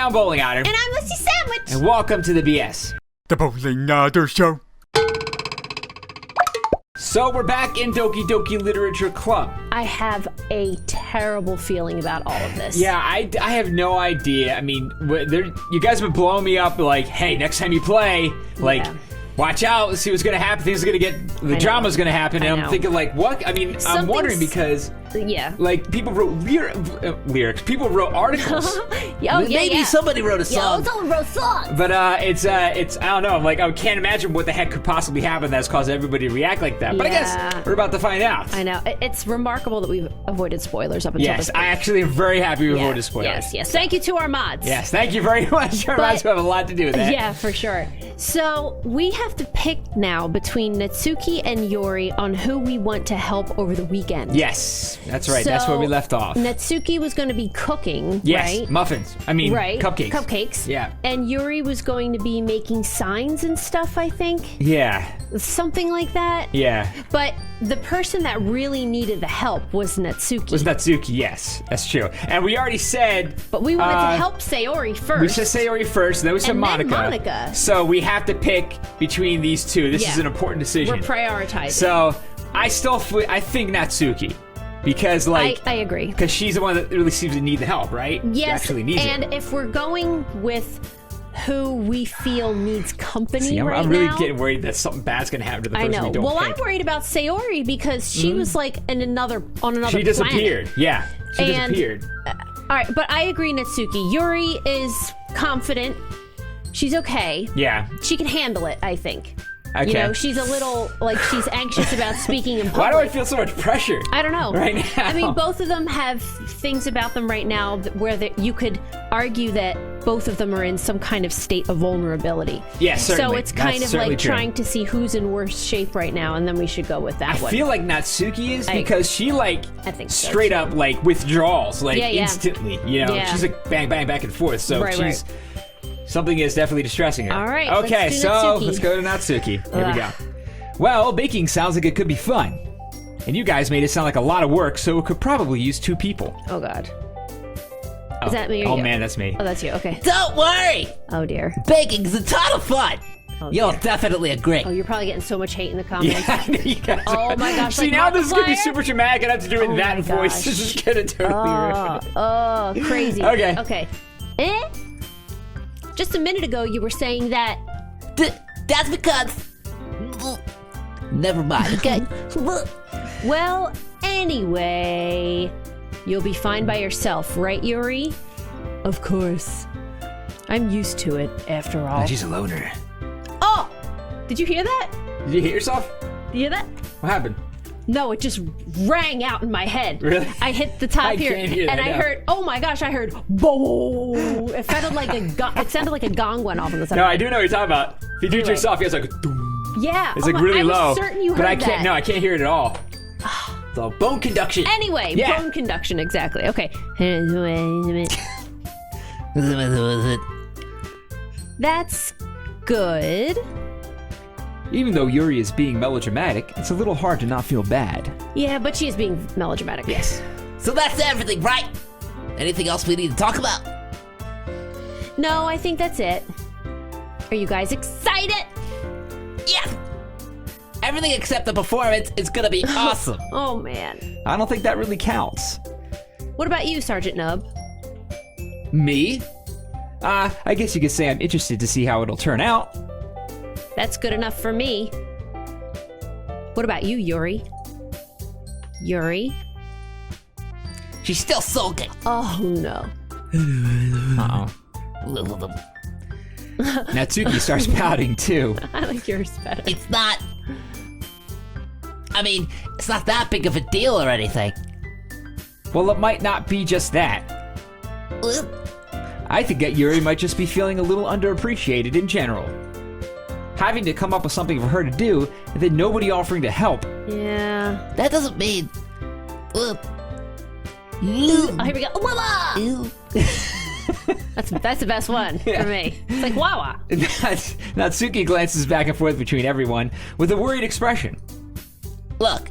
I'm Bowling Otter. And I'm Lucy Sandwich. And welcome to the BS. The Bowling Otter Show. So we're back in Doki Doki Literature Club. I have a terrible feeling about all of this. Yeah, I have no idea. I mean, you guys have been blowing me up like, hey, next time you play, like... Yeah. Watch out, let's see what's going to happen. Things are going to get, the drama's going to happen. And I'm thinking like, what? I mean, I'm wondering because, like, people wrote lyrics. People wrote articles. Maybe somebody wrote a song. Yeah, someone wrote songs. But it's, I don't know. I'm like, I can't imagine what the heck could possibly happen that's caused everybody to react like that. But I guess we're about to find out. I know. It's remarkable that we've avoided spoilers up until this point. I actually am very happy we avoided spoilers. Yes. Thank you to our mods. Yes, thank you very much. Our mods have a lot to do with that. Yeah, for sure. So we have to pick now between Natsuki and Yori on who we want to help over the weekend. Yes, that's right. So that's where we left off. Natsuki was going to be cooking, right? Muffins. Cupcakes. Cupcakes. Yeah. And Yuri was going to be making signs and stuff, I think. Yeah. Something like that. Yeah. But the person that really needed the help was Natsuki. Yes. That's true. And we already said... But we wanted to help Sayori first. We said Sayori first, then we said Monica. Then Monica. So we have to pick between these two. This is an important decision. We're prioritizing. So I think Natsuki. Because, like... I agree. Because she's the one that really seems to need the help, right? Yes. She actually needs it. And if we're going with who we feel needs company I'm right really now, getting worried that something bad's going to happen to the person we don't pick. Well, I'm worried about Sayori because she was like on another planet. She disappeared. Yeah. She disappeared. All right, but I agree, Natsuki. Yuri is confident. She's okay. Yeah. She can handle it, I think. Okay. You know, she's a little, like, she's anxious about speaking in public. Why do I feel so much pressure? I don't know. Right now. I mean, both of them have things about them right now where you could argue that both of them are in some kind of state of vulnerability. Yeah, certainly. So it's kind of like trying to see who's in worse shape right now, and then we should go with that one. I feel like Natsuki is because she, like, I think so, straight up, like, withdrawals, like, instantly. You know, Yeah. she's like bang, bang, back and forth. So Right. something is definitely distressing her. All right, Okay, let's do so Natsuki. let's go to Natsuki. Here we go. Well, baking sounds like it could be fun. And you guys made it sound like a lot of work, so it could probably use 2 people. Oh, God. Is that me or Oh, you? man, that's me. Oh, that's you. Okay. Don't worry. Oh, dear. Baking's a ton of fun. Oh, You'll dear. definitely agree. Oh, you're probably getting so much hate in the comments. Yeah, you guys Oh, my gosh. See, like now this is going to be Markiplier? super dramatic. I have to do it in Oh that my voice. gosh. This is going to totally ruin it. Oh, crazy. Okay. Okay. Just a minute ago, you were saying that... That's because... Never mind, okay? Well, anyway... You'll be fine by yourself, right, Yuri? Of course. I'm used to it, after all. She's a loner. Oh! Did you hear that? Did you hear yourself? Did you hear that? What happened? No, it just rang out in my head. Really? I hit the top I here, can't hear that, and I no. heard. Oh my gosh! I heard. Boom! It sounded like it sounded like a gong went off on the side. No, I do know what you're talking about. If you do it Anyway. yourself, it's like... Doom. Yeah. It's like really I low. was certain you heard but I can't. that. No, I can't hear it at all. So, bone conduction. Anyway, Yeah. bone conduction. Exactly. Okay. That's good. Even though Yuri is being melodramatic, it's a little hard to not feel bad. Yeah, but she is being melodramatic. Yes. So that's everything, right? Anything else we need to talk about? No, I think that's it. Are you guys excited? Yes! Everything except the performance is gonna be awesome. Oh man. I don't think that really counts. What about you, Sergeant Nub? Me? I guess you could say I'm interested to see how it'll turn out. That's good enough for me. What about you, Yuri? Yuri? She's still sulking. Oh no. Uh-oh. Natsuki starts pouting too. I like yours better. It's not... I mean, it's not that big of a deal or anything. Well, it might not be just that. I think that Yuri might just be feeling a little underappreciated in general. Having to come up with something for her to do, and then nobody offering to help. Yeah. That doesn't mean... Oh, here we go. Wawa! That's the best one for me. It's like Wawa. Natsuki glances back and forth between everyone with a worried expression. Look,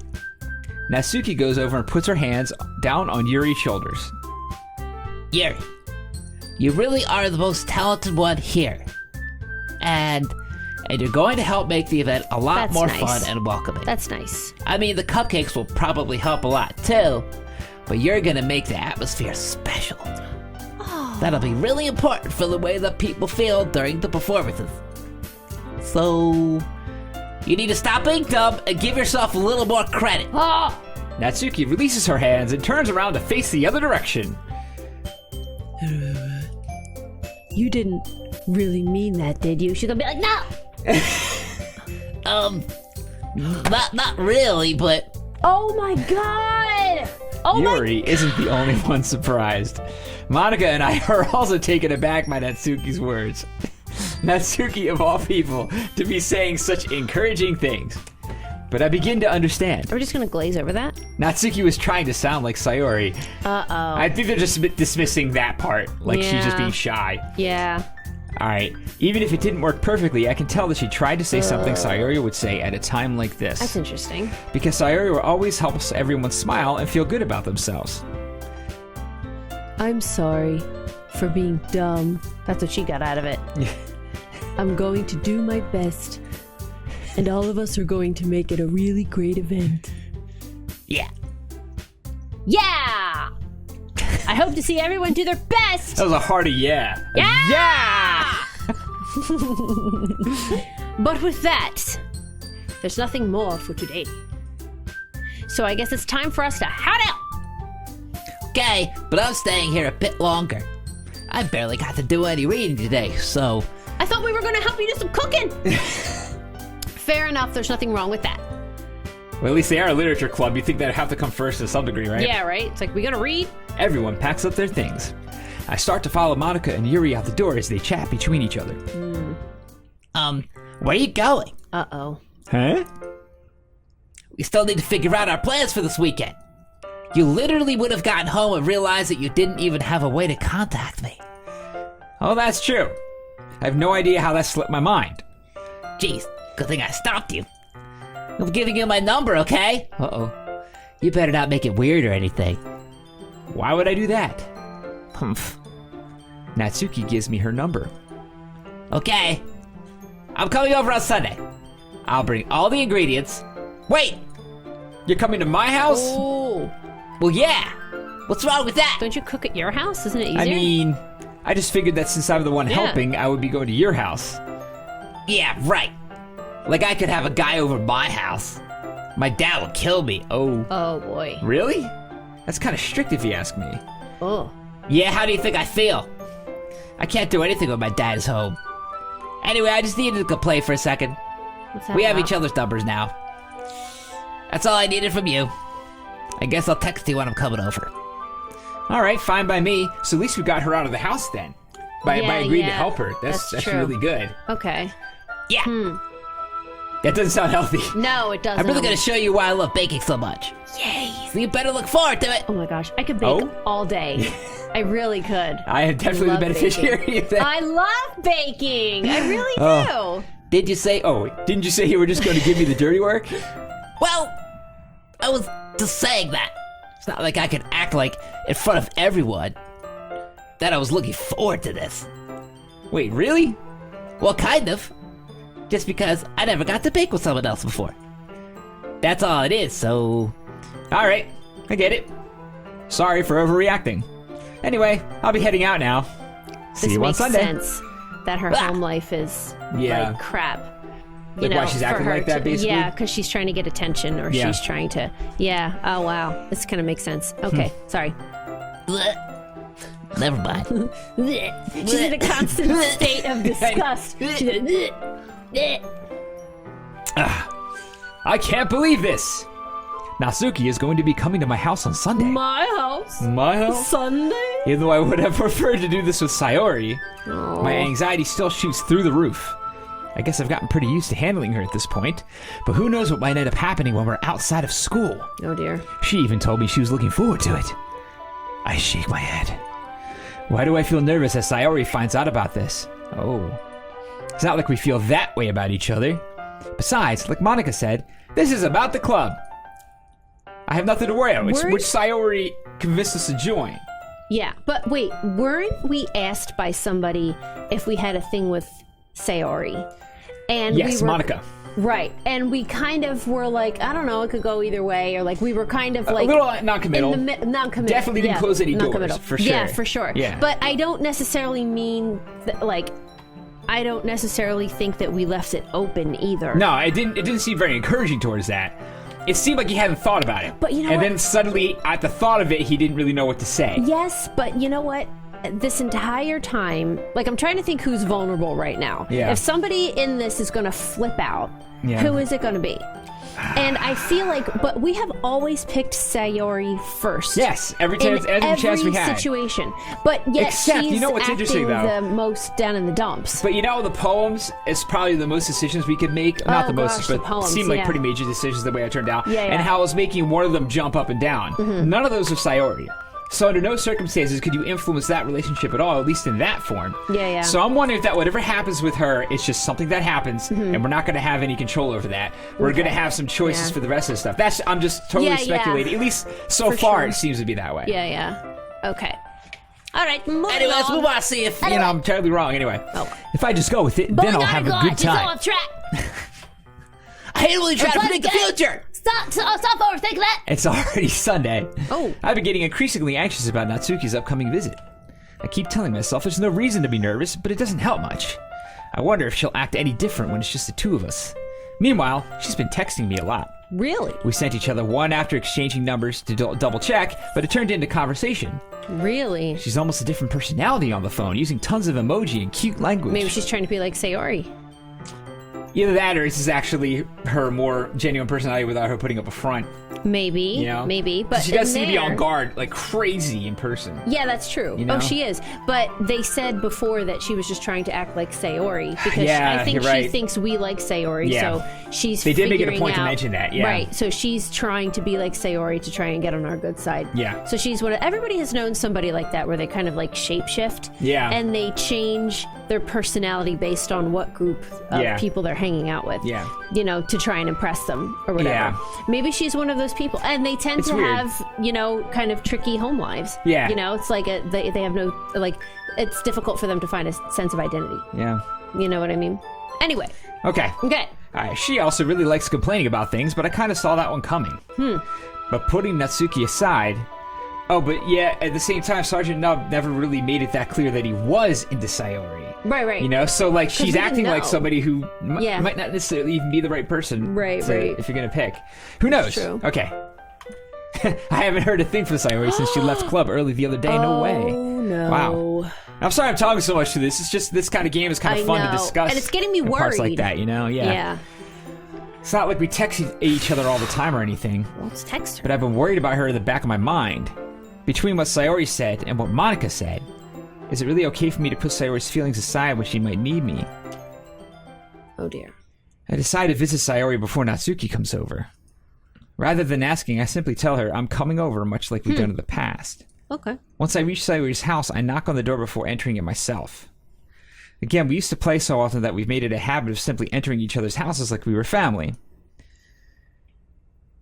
Natsuki goes over and puts her hands down on Yuri's shoulders. Yuri, You really are the most talented one here. And you're going to help make the event a lot That's more nice. fun and welcoming. That's nice. I mean, the cupcakes will probably help a lot too, but you're gonna make the atmosphere special. That'll be really important for the way that people feel during the performances. So, you need to stop being dumb and give yourself a little more credit. Oh! Natsuki releases her hands and turns around to face the other direction. You didn't really mean that, did you? She's gonna be like, no! Not really, but Oh my god! Oh Yuri isn't the only one surprised. Monica and I are also taken aback by Natsuki's words. Natsuki, of all people, to be saying such encouraging things. But I begin to understand. Are we just gonna glaze over that? Natsuki was trying to sound like Sayori. Uh-oh. I think they're just dismissing that part, like she's just Yeah. being shy. Yeah. Alright, even if it didn't work perfectly, I can tell that she tried to say something Sayori would say at a time like this. That's interesting. Because Sayori always helps everyone smile and feel good about themselves. I'm sorry for being dumb. That's what she got out of it. I'm going to do my best. And all of us are going to make it a really great event. yeah. Yeah! I hope to see everyone do their best! That was a hearty yeah. Yeah! But with that, there's nothing more for today. So I guess it's time for us to head out! Okay, but I'm staying here a bit longer. I barely got to do any reading today, so... I thought we were gonna help you do some cooking! Fair enough, there's nothing wrong with that. Well, at least they are a literature club. You think they'd have to come first to some degree, right? Yeah, right? It's like, we gotta read? Everyone packs up their things. I start to follow Monica and Yuri out the door as they chat between each other. Where are you going? Uh-oh. Huh? We still need to figure out our plans for this weekend. You literally would have gotten home and realized that you didn't even have a way to contact me. Oh, that's true. I have no idea how that slipped my mind. Jeez, good thing I stopped you. I'm giving you my number, okay? Uh-oh. You better not make it weird or anything. Why would I do that? Humph. Natsuki gives me her number. Okay. I'm coming over on Sunday. I'll bring all the ingredients. Wait! You're coming to my house? Oh. Well, yeah. What's wrong with that? Don't you cook at your house? Isn't it easier? I mean, I just figured that since I'm the one Yeah. helping, I would be going to your house. Yeah, right. Like I could have a guy over my house. My dad would kill me. Oh. Oh, boy. Really? That's kind of strict if you ask me. Oh. Yeah, how do you think I feel? I can't do anything when my dad is home. Anyway, I just needed to complain for a second. What's that We have about? each other's numbers now. That's all I needed from you. I guess I'll text you when I'm coming over. All right, fine by me. So at least we got her out of the house then. By agreeing to yeah. help her. That's true. really good. Okay. Yeah. That doesn't sound healthy. No, it doesn't. I'm really gonna show you why I love baking so much. Yay! So you better look forward to it. Oh my gosh, I could bake Oh? all day. I really could. I am definitely the love beneficiary baking. of that. I love baking. I really do. Did you say? Oh, didn't you say you were just going to give me the dirty work? Well, I was just saying that. It's not like I could act like in front of everyone that I was looking forward to this. Wait, really? Well, kind of. Just because I never got to bake with someone else before. That's all it is, so... All right, I get it. Sorry for overreacting. Anyway, I'll be heading out now. See This you on makes Sunday. sense that her home life is Yeah. like crap. You Like know, why she's for acting her like that, basically? Yeah, because she's trying to get attention or Yeah. she's trying to. Yeah. Oh wow, this kind of makes sense. Okay, sorry. Blech. Never mind. She's in a constant state of disgust. She's like, "Bleh, bleh." I can't believe this. Natsuki is going to be coming to my house on Sunday. My house My house? Sunday. Even though I would have preferred to do this with Sayori, Oh. my anxiety still shoots through the roof. I guess I've gotten pretty used to handling her at this point, but who knows what might end up happening when we're outside of school. Oh dear. She even told me she was looking forward to it. I shake my head. Why do I feel nervous as Sayori finds out about this? Oh. It's not like we feel that way about each other. Besides, like Monica said, this is about the club. I have nothing to worry about, which Sayori convinced us to join. Yeah, but wait, weren't we asked by somebody if we had a thing with Sayori? And Yes, we were, Monica. Right, and we kind of were like, I don't know, it could go either way, or like we were kind of like a little non-committal. Non-committal. Definitely didn't close any doors, non-committal. for sure. Yeah, for sure. Yeah. But I don't necessarily mean I don't necessarily think that we left it open either. No, it didn't seem very encouraging towards that. It seemed like he hadn't thought about it. But you know and what? then suddenly, at the thought of it, he didn't really know what to say. Yes, but you know what? This entire time, like, I'm trying to think who's vulnerable right now. Yeah. If somebody in this is going to flip out, Yeah. who is it going to be? And I feel like, but we have always picked Sayori first. Yes, every chance we had. Situation. But yet Except, she's you know what's interesting, acting though? the most down in the dumps. But you know, the poems is probably the most decisions we could make. Not the most, gosh, but the poems, seemed like yeah. pretty major decisions the way it turned out. Yeah, yeah. And how it was making one of them jump up and down. None of those are Sayori. So under no circumstances could you influence that relationship at all, at least in that form. Yeah, yeah. So I'm wondering if that whatever happens with her, it's just something that happens, and we're not going to have any control over that. We're going to have some choices Yeah. for the rest of the stuff. I'm just totally Yeah, yeah. speculating. At least so For far, sure. it seems to be that way. Yeah, yeah. Okay. All right, moving Anyway, let's on. move on. See if You know, I'm terribly wrong. Anyway, if I just go with it, then I'll have a good time. It's all off track. I hate when you try to Let's predict the get it. future. Stop overthinking that. It's already Sunday. Oh. I've been getting increasingly anxious about Natsuki's upcoming visit. I keep telling myself there's no reason to be nervous, but it doesn't help much. I wonder if she'll act any different when it's just the two of us. Meanwhile, she's been texting me a lot. Really? We sent each other one after exchanging numbers to double check, but it turned into conversation. Really? She's almost a different personality on the phone, using tons of emoji and cute language. Maybe she's trying to be like Sayori. Either that or this is actually her more genuine personality without her putting up a front. Maybe. You know? Maybe. But she does in seem to be there- on guard like crazy in person. Yeah, that's true. You know? Oh, she is. But they said before that she was just trying to act like Sayori because Yeah, I think you're right. she thinks we like Sayori. Yeah. So she's They did make it a figuring point to out- mention that, yeah. Right. So she's trying to be like Sayori to try and get on our good side. Yeah. So she's everybody has known somebody like that where they kind of like shapeshift. Yeah. And they change their personality based on what group of Yeah. people they're hanging out with. Yeah. You know, to try and impress them or whatever. Yeah. Maybe she's one of those people. And they tend It's to weird. have, you know, kind of tricky home lives. Yeah. You know, it's like they have no, like, it's difficult for them to find a sense of identity. Yeah. You know what I mean? Anyway. Okay. Okay. She also really likes complaining about things, but I kind of saw that one coming. But putting Natsuki aside... Oh, but yeah, at the same time, Sergeant Nub never really made it that clear that he was into Sayori. Right. You know, so like she's we didn't acting like know. somebody who Yeah. might not necessarily even be the right person. Right. If you're gonna pick, who knows? True. Okay. I haven't heard a thing from Sayori since she left club early the other day. No way. Oh, no. Wow. I'm sorry I'm talking so much to this. It's just this kind of game is kind of I fun to know. discuss. And it's getting me in parts like worried. that, you know? Yeah. It's not like we text each other all the time or anything, Well, let's text her. but I've been worried about her in the back of my mind. Between what Sayori said and what Monica said, is it really okay for me to put Sayori's feelings aside when she might need me? Oh, dear. I decide to visit Sayori before Natsuki comes over. Rather than asking, I simply tell her I'm coming over, much like we've done in the past. Okay. Once I reach Sayori's house, I knock on the door before entering it myself. Again, we used to play so often that we've made it a habit of simply entering each other's houses like we were family.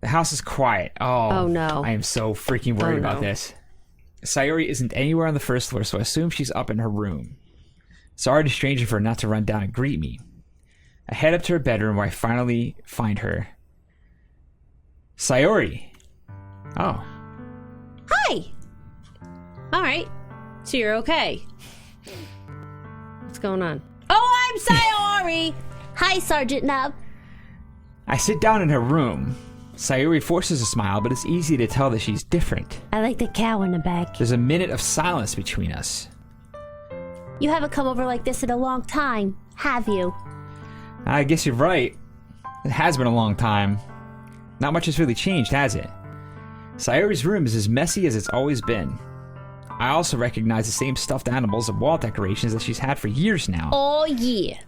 The house is quiet. Oh, no. I am so freaking worried about this. Sayori isn't anywhere on the first floor, so I assume she's up in her room. It's already strange of her not to run down and greet me. I head up to her bedroom where I finally find her. Sayori. Oh. Hi. All right. So you're okay. What's going on? Oh, I'm Sayori. Hi, Sergeant Nub. I sit down in her room. Sayori forces a smile, but it's easy to tell that she's different. I like the cow in the back. There's a minute of silence between us. You haven't come over like this in a long time, have you? I guess you're right. It has been a long time. Not much has really changed, has it? Sayori's room is as messy as it's always been. I also recognize the same stuffed animals and wall decorations that she's had for years now. Oh, yeah.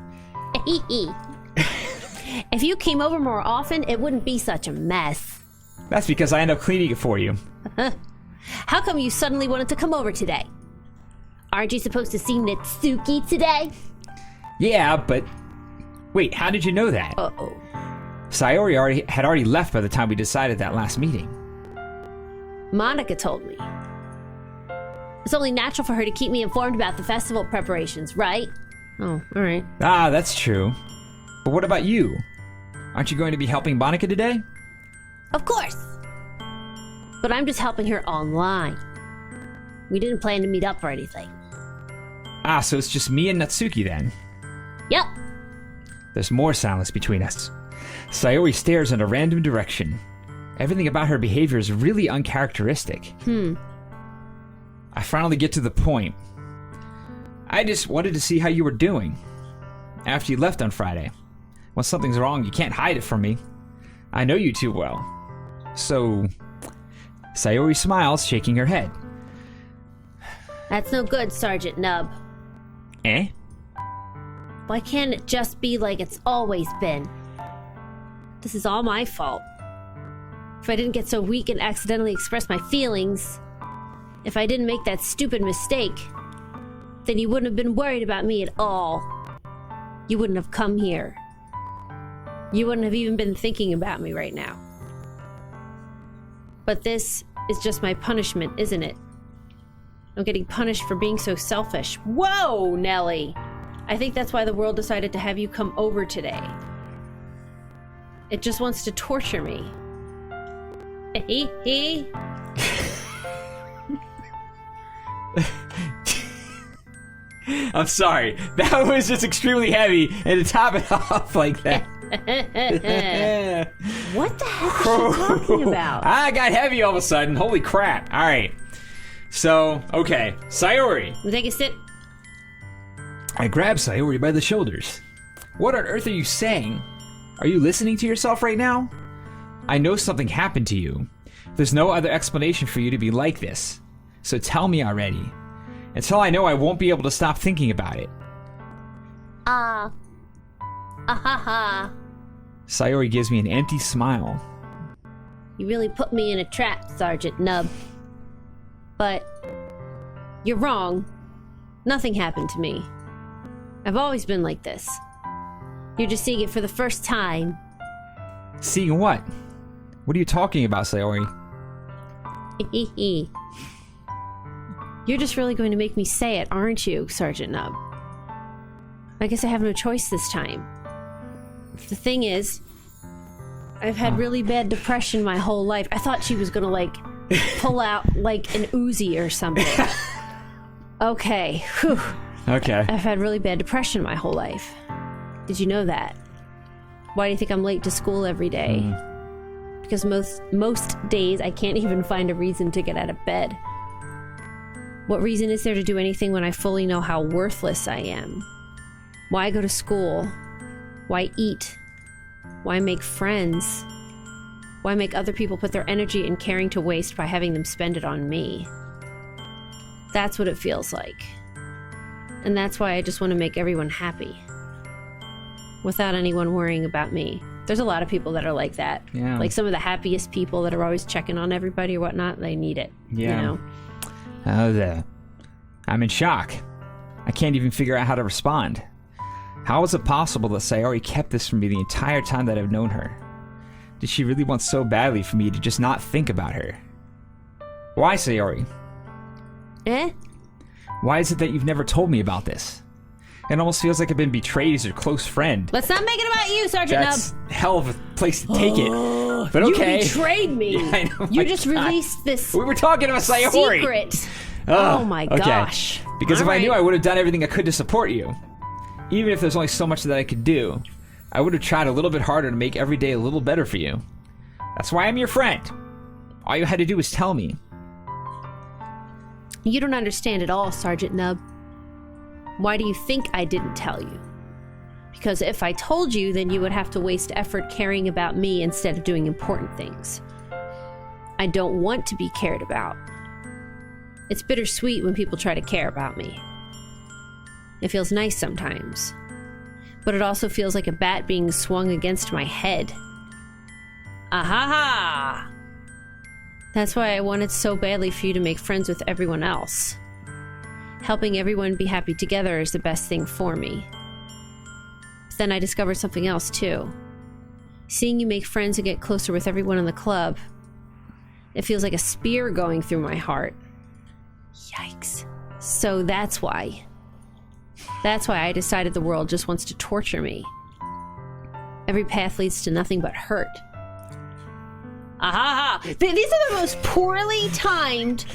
If you came over more often, it wouldn't be such a mess. That's because I end up cleaning it for you. How come you suddenly wanted to come over today? Aren't you supposed to see Natsuki today? Yeah, but... Wait, how did you know that? Uh-oh. Sayori had already left by the time we decided that last meeting. Monica told me. It's only natural for her to keep me informed about the festival preparations, right? Oh, alright. Ah, that's true. But what about you? Aren't you going to be helping Monica today? Of course! But I'm just helping her online. We didn't plan to meet up or anything. Ah, so it's just me and Natsuki then. Yep. There's more silence between us. Sayori stares in a random direction. Everything about her behavior is really uncharacteristic. I finally get to the point. I just wanted to see how you were doing. After you left on Friday. When something's wrong, you can't hide it from me. I know you too well. So... Sayori smiles, shaking her head. That's no good, Sergeant Nub. Eh? Why can't it just be like it's always been? This is all my fault. If I didn't get so weak and accidentally express my feelings, if I didn't make that stupid mistake, then you wouldn't have been worried about me at all. You wouldn't have come here. You wouldn't have even been thinking about me right now. But this is just my punishment, isn't it? I'm getting punished for being so selfish. Whoa, Nellie! I think that's why the world decided to have you come over today. It just wants to torture me. I'm sorry. That was just extremely heavy, and to top it off like that. What the heck is she talking about? I got heavy all of a sudden. Holy crap. All right. So, okay. Sayori. Take a sit. I grab Sayori by the shoulders. What on earth are you saying? Are you listening to yourself right now? I know something happened to you. There's no other explanation for you to be like this. So tell me already. Until I know, I won't be able to stop thinking about it. Ha ha. Sayori gives me an empty smile. You really put me in a trap, Sergeant Nub. But you're wrong. Nothing happened to me. I've always been like this. You're just seeing it for the first time. Seeing what? What are you talking about, Sayori? You're just really going to make me say it, aren't you, Sergeant Nub? I guess I have no choice this time. The thing is, I've had really bad depression my whole life. I thought she was gonna, like, pull out, like, an Uzi or something. Okay. Whew. Okay. I've had really bad depression my whole life. Did you know that? Why do you think I'm late to school every day? Because most days I can't even find a reason to get out of bed. What reason is there to do anything when I fully know how worthless I am? Why go to school? Why eat? Why make friends? Why make other people put their energy and caring to waste by having them spend it on me? That's what it feels like. And that's why I just want to make everyone happy. Without anyone worrying about me. There's a lot of people that are like that. Yeah. Like some of the happiest people that are always checking on everybody or whatnot, they need it. Yeah. You know? I'm in shock. I can't even figure out how to respond. How is it possible that Sayori kept this from me the entire time that I've known her? Did she really want so badly for me to just not think about her? Why, Sayori? Eh? Why is it that you've never told me about this? It almost feels like I've been betrayed as your close friend. Let's not make it about you, Sergeant That's Nub. hell of a place to take it. But okay. You betrayed me. Yeah, I know, you my just God. released this We were talking about Sayori. secret. Ugh, Oh my okay. gosh. Because All if I knew, right. I would have done everything I could to support you. Even if there's only so much that I could do, I would have tried a little bit harder to make every day a little better for you. That's why I'm your friend. All you had to do was tell me. You don't understand at all, Sergeant Nub. Why do you think I didn't tell you? Because if I told you, then you would have to waste effort caring about me instead of doing important things. I don't want to be cared about. It's bittersweet when people try to care about me. It feels nice sometimes. But it also feels like a bat being swung against my head. Ahaha! That's why I wanted so badly for you to make friends with everyone else. Helping everyone be happy together is the best thing for me. But then I discovered something else too. Seeing you make friends and get closer with everyone in the club, it feels like a spear going through my heart. Yikes. So that's why. That's why I decided the world just wants to torture me. Every path leads to nothing but hurt. Aha! These are the most poorly timed,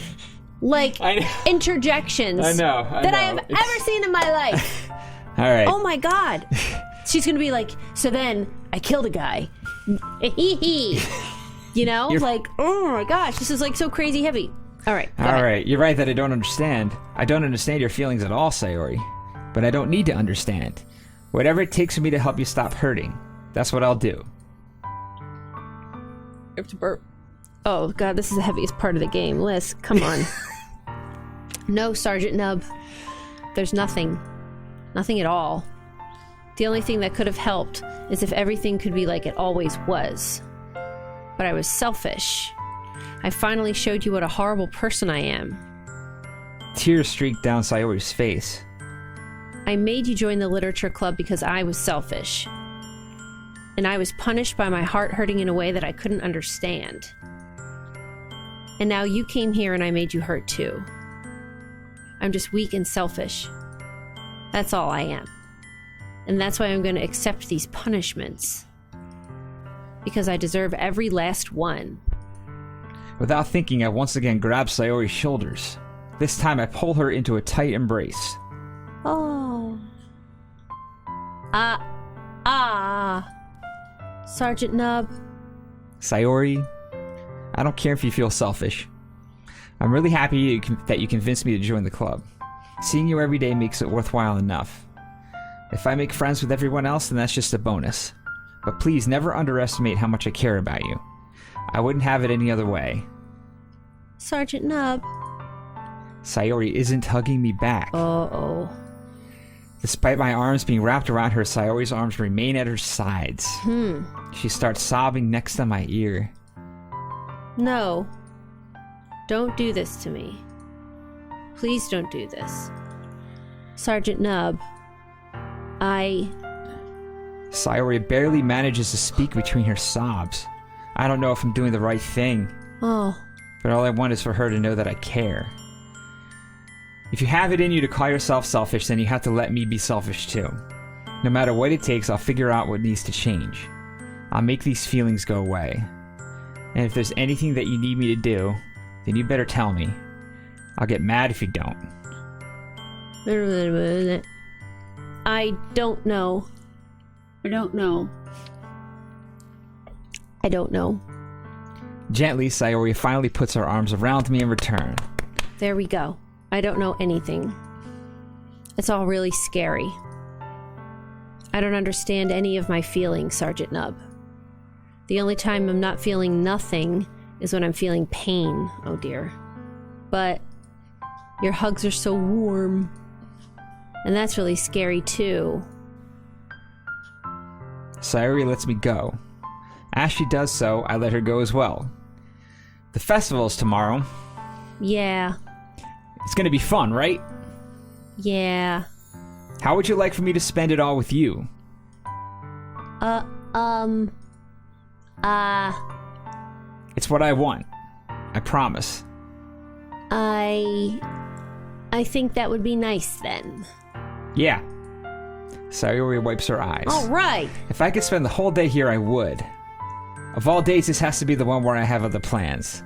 interjections I know. that I have ever seen in my life. All right. Oh my god. She's gonna be like, so then I killed a guy. You know? Oh my gosh, this is so crazy heavy. All right. All right. You're right that I don't understand. I don't understand your feelings at all, Sayori. But I don't need to understand. Whatever it takes for me to help you stop hurting, that's what I'll do. You have to burp. Oh god, this is the heaviest part of the game. Liz, come on. No, Sergeant Nub. There's nothing. Nothing at all. The only thing that could have helped is if everything could be like it always was. But I was selfish. I finally showed you what a horrible person I am. Tears streaked down Sayori's face. I made you join the literature club because I was selfish. And I was punished by my heart hurting in a way that I couldn't understand. And now you came here and I made you hurt too. I'm just weak and selfish. That's all I am. And that's why I'm going to accept these punishments. Because I deserve every last one. Without thinking, I once again grabbed Sayori's shoulders. This time I pulled her into a tight embrace. Oh. Sergeant Nub. Sayori, I don't care if you feel selfish. I'm really happy that you convinced me to join the club. Seeing you every day makes it worthwhile enough. If I make friends with everyone else, then that's just a bonus. But please never underestimate how much I care about you. I wouldn't have it any other way. Sergeant Nub. Sayori isn't hugging me back. Uh-oh. Despite my arms being wrapped around her, Sayori's arms remain at her sides. She starts sobbing next to my ear. No. Don't do this to me. Please don't do this. Sergeant Nub. Sayori barely manages to speak between her sobs. I don't know if I'm doing the right thing. Oh. But all I want is for her to know that I care. If you have it in you to call yourself selfish, then you have to let me be selfish too. No matter what it takes, I'll figure out what needs to change. I'll make these feelings go away. And if there's anything that you need me to do, then you better tell me. I'll get mad if you don't. I don't know. I don't know. Gently, Sayori finally puts her arms around me in return. There we go. I don't know anything. It's all really scary. I don't understand any of my feelings, Sergeant Nub. The only time I'm not feeling nothing is when I'm feeling pain, oh dear. But your hugs are so warm. And that's really scary too. Sayori lets me go. As she does so, I let her go as well. The festival's tomorrow. Yeah. It's gonna be fun, right? Yeah. How would you like for me to spend it all with you? It's what I want. I promise. I think that would be nice then. Yeah. Sayori wipes her eyes. All right. If I could spend the whole day here, I would. Of all days, this has to be the one where I have other plans.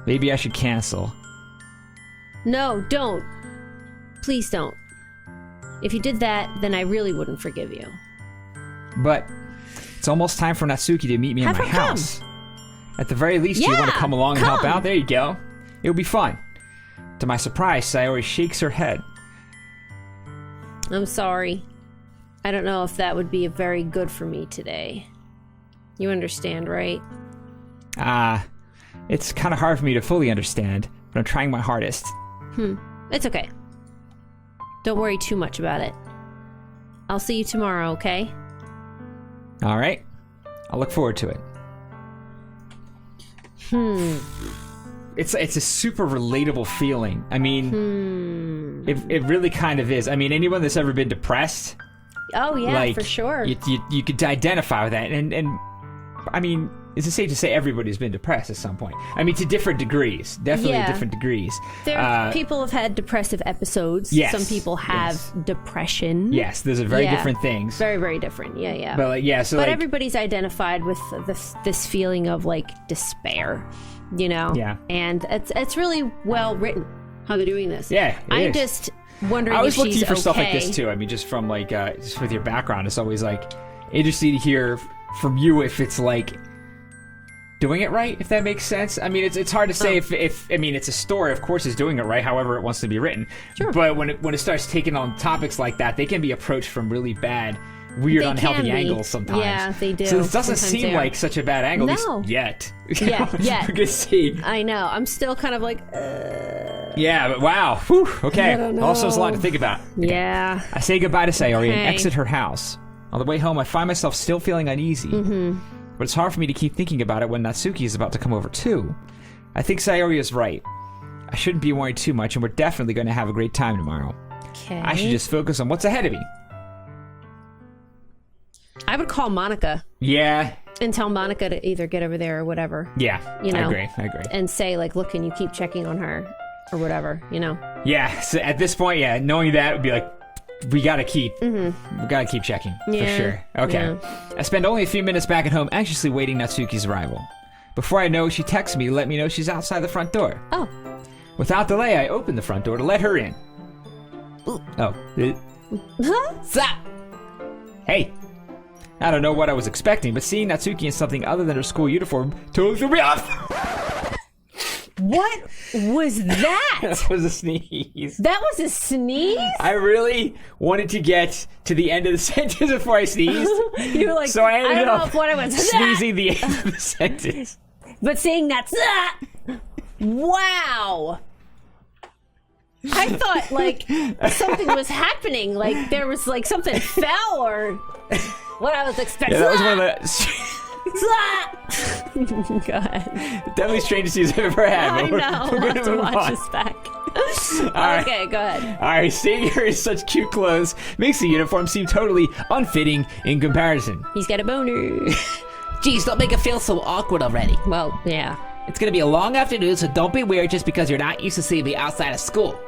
Maybe I should cancel. No, don't. Please don't. If you did that, then I really wouldn't forgive you. But it's almost time for Natsuki to meet me Have in my her come. house. At the very least, you want to Yeah, come along and help come. out? There you go. It'll be fun. To my surprise, Sayori shakes her head. I'm sorry. I don't know if that would be very good for me today. You understand, right? It's kind of hard for me to fully understand, but I'm trying my hardest. It's okay. Don't worry too much about it. I'll see you tomorrow, okay? All right. I'll look forward to it. It's a super relatable feeling. I mean, it really kind of is. I mean, anyone that's ever been depressed, Oh yeah, like, for sure. you could identify with that, and I mean, is it safe to say everybody's been depressed at some point? I mean, to different degrees. Definitely different degrees. People have had depressive episodes. Yes. Some people have depression. Yes, those are very different things. Very, very different. Yeah. But But everybody's identified with this feeling of like despair, you know? Yeah. And it's really well written how they're doing this. Yeah, I'm is. just wondering I always if look to she's you for okay. stuff like this too. I mean, just from like, just with your background, it's always like interesting to hear from you if it's like doing it right, if that makes sense. I mean, it's hard to say if I mean, it's a story, of course, it's doing it right, however it wants to be written. Sure. But when it starts taking on topics like that, they can be approched from really bad, weird, They unhealthy can be. angles sometimes. Yeah, they do. So it doesn't Sometimes seem they are. like such a bad angle, at No. least yet. Yeah, yet. We're gonna see. I know. I'm still kind of like, Yeah, but wow. Whew, okay. I don't Also, it's a lot to know. think about. yeah. I say goodbye to Sayori and Okay. exit her house. On the way home, I find myself still feeling uneasy. But it's hard for me to keep thinking about it when Natsuki is about to come over too. I think Sayori is right. I shouldn't be worried too much, and we're definitely going to have a great time tomorrow. Okay. I should just focus on what's ahead of me. I would call Monica Yeah, and tell Monica to either get over there or whatever. yeah, You know. I agree. And say, like, look, can you keep checking on her? Or whatever, you know? Yeah, so at this point, yeah, knowing that would be like, we gotta keep checking, for Yeah, sure. Okay. yeah. I spend only a few minutes back at home anxiously waiting Natsuki's arrival. Before I know, she texts me to let me know she's outside the front door. Oh. Without delay, I open the front door to let her in. Oh. Stop! Hey. I don't know what I was expecting, but seeing Natsuki in something other than her school uniform totally threw me off. What was that? That was a sneeze. That was a sneeze? I really wanted to get to the end of the sentence before I sneezed. You were like, So I ended don't know up if what I went sneezing the end of the sentence. But saying that's wow. I thought like something was happening, like there was like something fell or what I was expecting. Yeah, that was one of the God. definitely strangest scenes I've ever had. I but we're- know. we're We'll gonna have to move watch on. this back. right. Okay, go ahead. All right, seeing her in such cute clothes makes the uniform seem totally unfitting in comparison. He's got a boner. Jeez, don't make it feel so awkward already. Well, yeah. It's gonna be a long afternoon, so don't be weird just because you're not used to seeing me outside of school.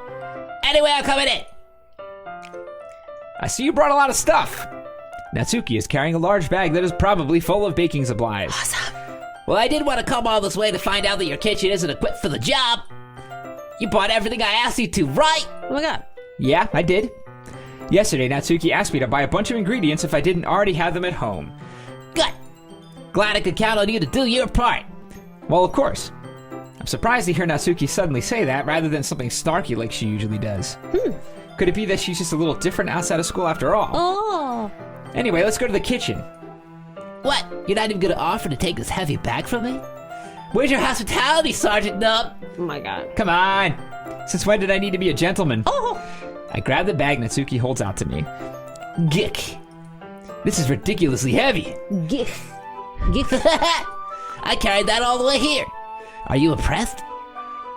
Anyway, I'm coming in. I see you brought a lot of stuff. Natsuki is carrying a large bag that is probably full of baking supplies. Well, I did want to come all this way to find out that your kitchen isn't equipped for the job. You bought everything I asked you to, right? Oh my God. Yeah, I did. Yesterday, Natsuki asked me to buy a bunch of ingredients if I didn't already have them at home. Good. Glad I could count on you to do your part. Well, of course. I'm surprised to hear Natsuki suddenly say that rather than something snarky like she usually does. Could it be that she's just a little different outside of school after all? Oh. Anyway, let's go to the kitchen. What? You're not even gonna offer to take this heavy bag from me? Where's your hospitality, Sergeant Nub? Oh my God. Come on! Since when did I need to be a gentleman? Oh. I grab the bag Natsuki holds out to me. Gick. This is ridiculously heavy. Gif. I carried that all the way here. Are you impressed?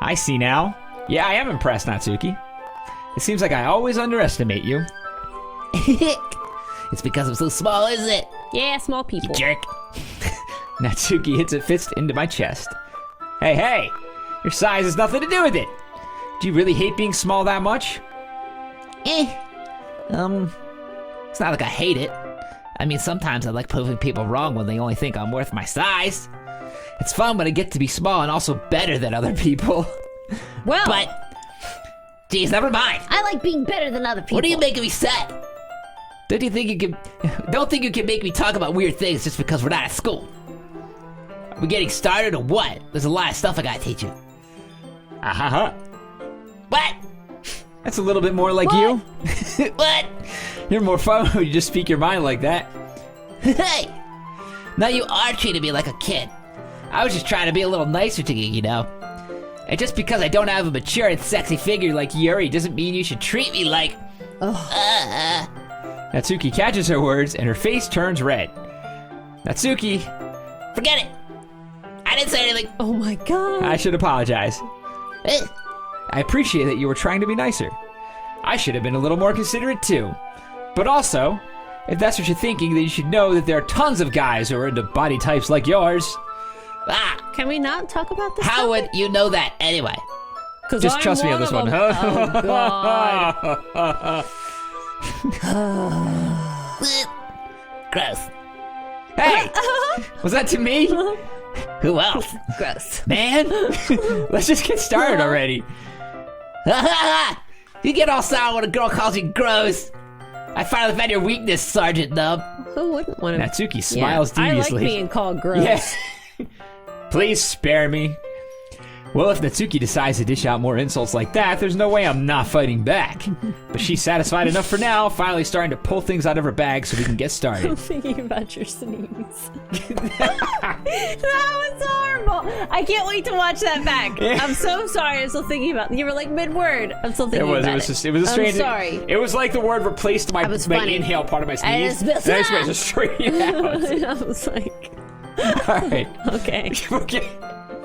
I see now. Yeah, I am impressed, Natsuki. It seems like I always underestimate you. It's because I'm so small, isn't it? Yeah, small people. Jerk. Natsuki hits a fist into my chest. Hey, your size has nothing to do with it. Do you really hate being small that much? It's not like I hate it. I mean, sometimes I like proving people wrong when they only think I'm worth my size. It's fun when I get to be small and also better than other people. Well, But, geez, never mind. I like being better than other people. What are you making me say? Don't think you can make me talk about weird things just because we're not at school. Are we getting started or what? There's a lot of stuff I gotta teach you. Ahaha. What? That's a little bit more like What? you. What? You're more fun when you just speak your mind like that. Hey! Now you are treating me like a kid. I was just trying to be a little nicer to you, you know? And just because I don't have a mature and sexy figure like Yuri doesn't mean you should treat me like... Natsuki catches her words and her face turns red. Natsuki, Forget it! I didn't say anything. Oh my God. I should apologize. Eh, I appreciate that you were trying to be nicer. I should have been a little more considerate too. But also, if that's what you're thinking, then you should know that there are tons of guys who are into body types like yours. Ah, Can we not talk about this? how would you know that anyway? Just trust me on this one. Oh, God. Gross. Hey! Was that to me? Who else? Gross. Man, let's just get started already. You get all sour when a girl calls you gross. I finally found your weakness, Sergeant Nub. Who wouldn't want to? Natsuki smiles deviously. I like being called gross. Yes. Please spare me. Well, if Natsuki decides to dish out more insults like that, there's no way I'm not fighting back. But she's satisfied enough for now, finally starting to pull things out of her bag so we can get I'm started. thinking about your sneeze. That was horrible. I can't wait to watch that back. I'm so sorry. I'm still thinking about. You were like mid-word. I'm still thinking about it. It was a strange. I'm sorry. It was like the word replaced my funny. inhale part of my sneeze. And it's- Next one is just straight out. I was like, All right. okay, Okay.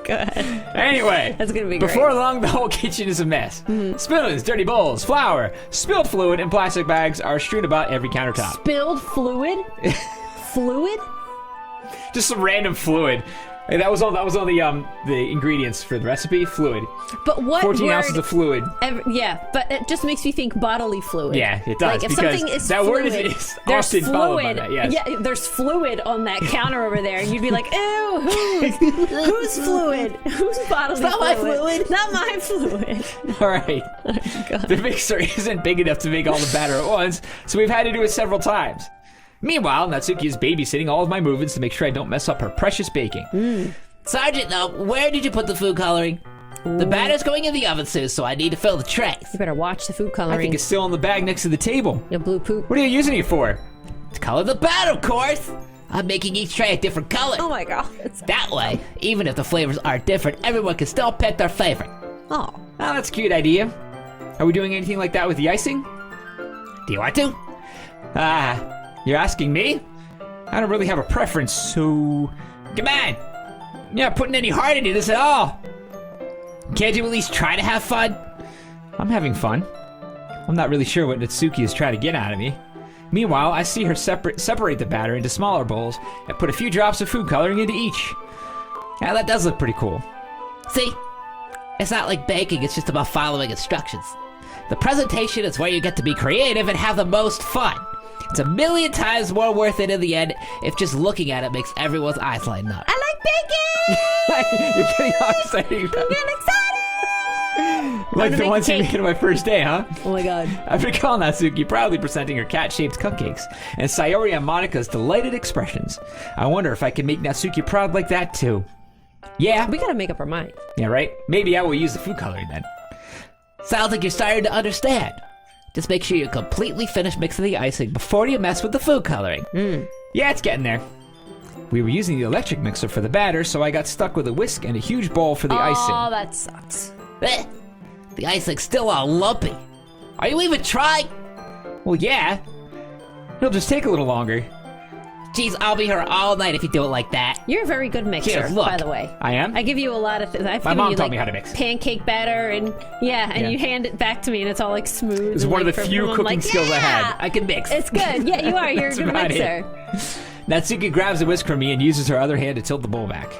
go ahead. Anyway, That's gonna be before great. long, the whole kitchen is a mess. Spoons, dirty bowls, flour, spilled fluid, and plastic bags are strewn about every countertop. Spilled fluid? Fluid? Just some random fluid. Hey, that was all the ingredients for the recipe. Fluid. But what 14 word? ounces of fluid. Yeah, but it just makes me think bodily fluid. Yeah, it does, Like if because something is that fluid, word is there's often followed by fluid. that, yes. Yeah, there's fluid on that counter over there, and you'd be like, "Ew, who's fluid? Who's bodily not my fluid? fluid. Not my fluid." All right. The mixer isn't big enough to make all the batter at once, so we've had to do it several times. Meanwhile, Natsuki is babysitting all of my movements to make sure I don't mess up her precious baking. Sergeant Nub, where did you put the food coloring? The batter's going in the oven soon, so I need to fill the trays. You better watch the food I coloring. think it's still in the bag next to the table. Your blue poop. What are you using it for? To color the batter, of course. I'm making each tray a different color. Oh my god. That way, even if the flavors are different, everyone can still pick their favorite. Oh. Oh, that's a cute idea. Are we doing anything like that with the icing? Do you want to? You're asking me? I don't really have a preference, so... Come on! You're not putting any heart into this at all! Can't you at least try to have fun? I'm having fun. I'm not really sure what Natsuki is trying to get out of me. Meanwhile, I see her separate the batter into smaller bowls and put a few drops of food coloring into each. Yeah, that does look pretty cool. See? It's not like baking, it's just about following instructions. The presentation is where you get to be creative and have the most fun. It's 1,000,000 times more worth it in the end if just looking at it makes everyone's eyes lighten up. I like baking! You're getting all excited about I'm it. getting excited! Like to the make ones you cake. made on my first day, huh? Oh my god. I recall Natsuki proudly presenting her cat-shaped cupcakes, and Sayori and Monika's delighted expressions. I wonder if I can make Natsuki proud like that too. Yeah, We gotta make up our mind. yeah, right? Maybe I will use the food coloring then. Sounds like you're starting to understand. Just make sure you completely finish mixing the icing before you mess with the food coloring. Yeah, it's getting there. We were using the electric mixer for the batter, so I got stuck with a whisk and a huge bowl for the Oh, icing. that sucks. Eh, the icing's still all lumpy. Are you even trying? Well, yeah. It'll just take a little longer. Jeez, I'll be here all night if you do it like that. You're a very good mixer, Here, look. by the way. I am? I give you a lot of things. I've My given mom you, taught like, me how to mix. pancake batter and Yeah. you hand it back to me and it's all like smooth. It's and, one like, of the few I'm cooking like, skills I had. "Yeah!" I can mix. It's good. Yeah, you are. You're a That's good about mixer. Natsuki grabs a whisk from me and uses her other hand to tilt the bowl back.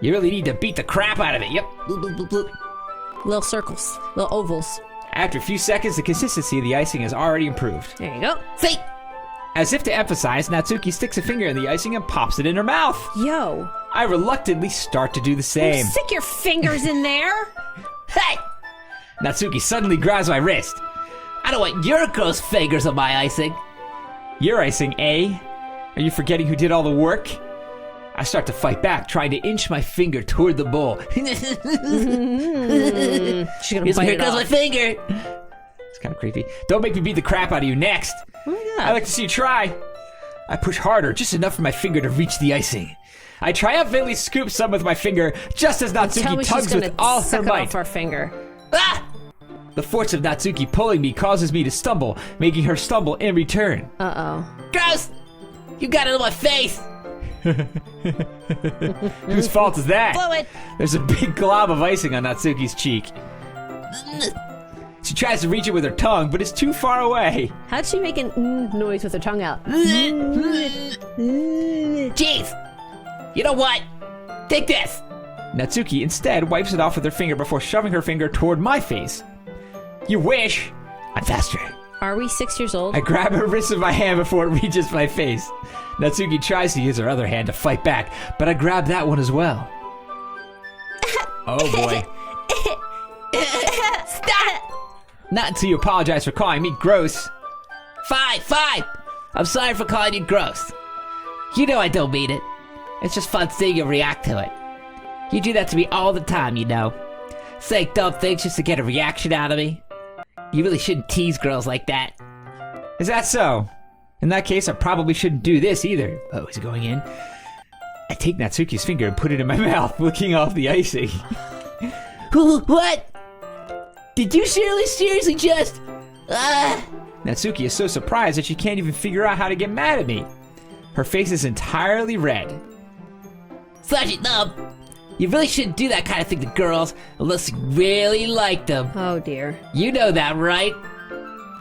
You really need to beat the crap out of it. Yep. Bloop, bloop, bloop, bloop. Little circles, little ovals. After a few seconds, the consistency of the icing has already improved. There you go. See? As if to emphasize, Natsuki sticks a finger in the icing and pops it in her mouth. Yo, I reluctantly start to do the same. stick your fingers in there. Hey! Natsuki suddenly grabs my wrist. I don't want your gross fingers on my icing. Your icing, eh? Are you forgetting who did all the work? I start to fight back, trying to inch my finger toward the bowl. She's gonna Here bite it goes off. my finger. It's kind of creepy. Don't make me beat the crap out of you next. Oh my God. I like to see you try. I push harder, just enough for my finger to reach the icing. I triumphantly scoop some with my finger, just as Tell Natsuki me she's tugs gonna with all her suck it might. off our finger. Ah! The force of Natsuki pulling me causes me to stumble, making her stumble in return. Uh-oh. Gross! You got it on my face! Whose fault is that? Fluid. There's a big glob of icing on Natsuki's cheek. She tries to reach it with her tongue, but it's too far away. How'd she make an noise with her tongue out? Jeez! You know what? Take this! Natsuki instead wipes it off with her finger before shoving her finger toward my face. You wish! I'm faster. Are we 6 years old? I grab her wrist with my hand before it reaches my face. Natsuki tries to use her other hand to fight back, but I grab that one as well. Oh boy. Stop! Not until you apologize for calling me gross. Fine. I'm sorry for calling you gross. You know I don't mean it. It's just fun seeing you react to it. You do that to me all the time, you know. Saying dumb things just to get a reaction out of me. You really shouldn't tease girls like that. Is that so? In that case, I probably shouldn't do this either. Oh, is it going in? I take Natsuki's finger and put it in my mouth, licking off the icing. What? Did you seriously just... Natsuki is so surprised that she can't even figure out how to get mad at me. Her face is entirely red. Such a dumb. You really shouldn't do that kind of thing to girls unless you really like them. Oh dear. You know that, right?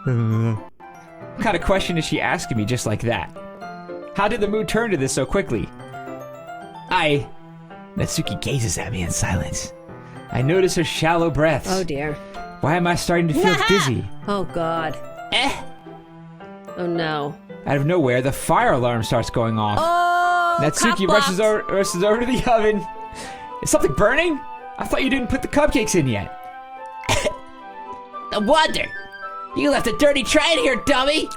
What kind of question is she asking me just like that? How did the mood turn to this so quickly? Natsuki gazes at me in silence. I notice her shallow breaths. Oh dear. Why am I starting to feel dizzy? Oh god. Oh no. Out of nowhere, the fire alarm starts going off. Oh! Natsuki cock rushes over to the oven. Is something burning? I thought you didn't put the cupcakes in yet. No wonder. You left a dirty tray in here, dummy.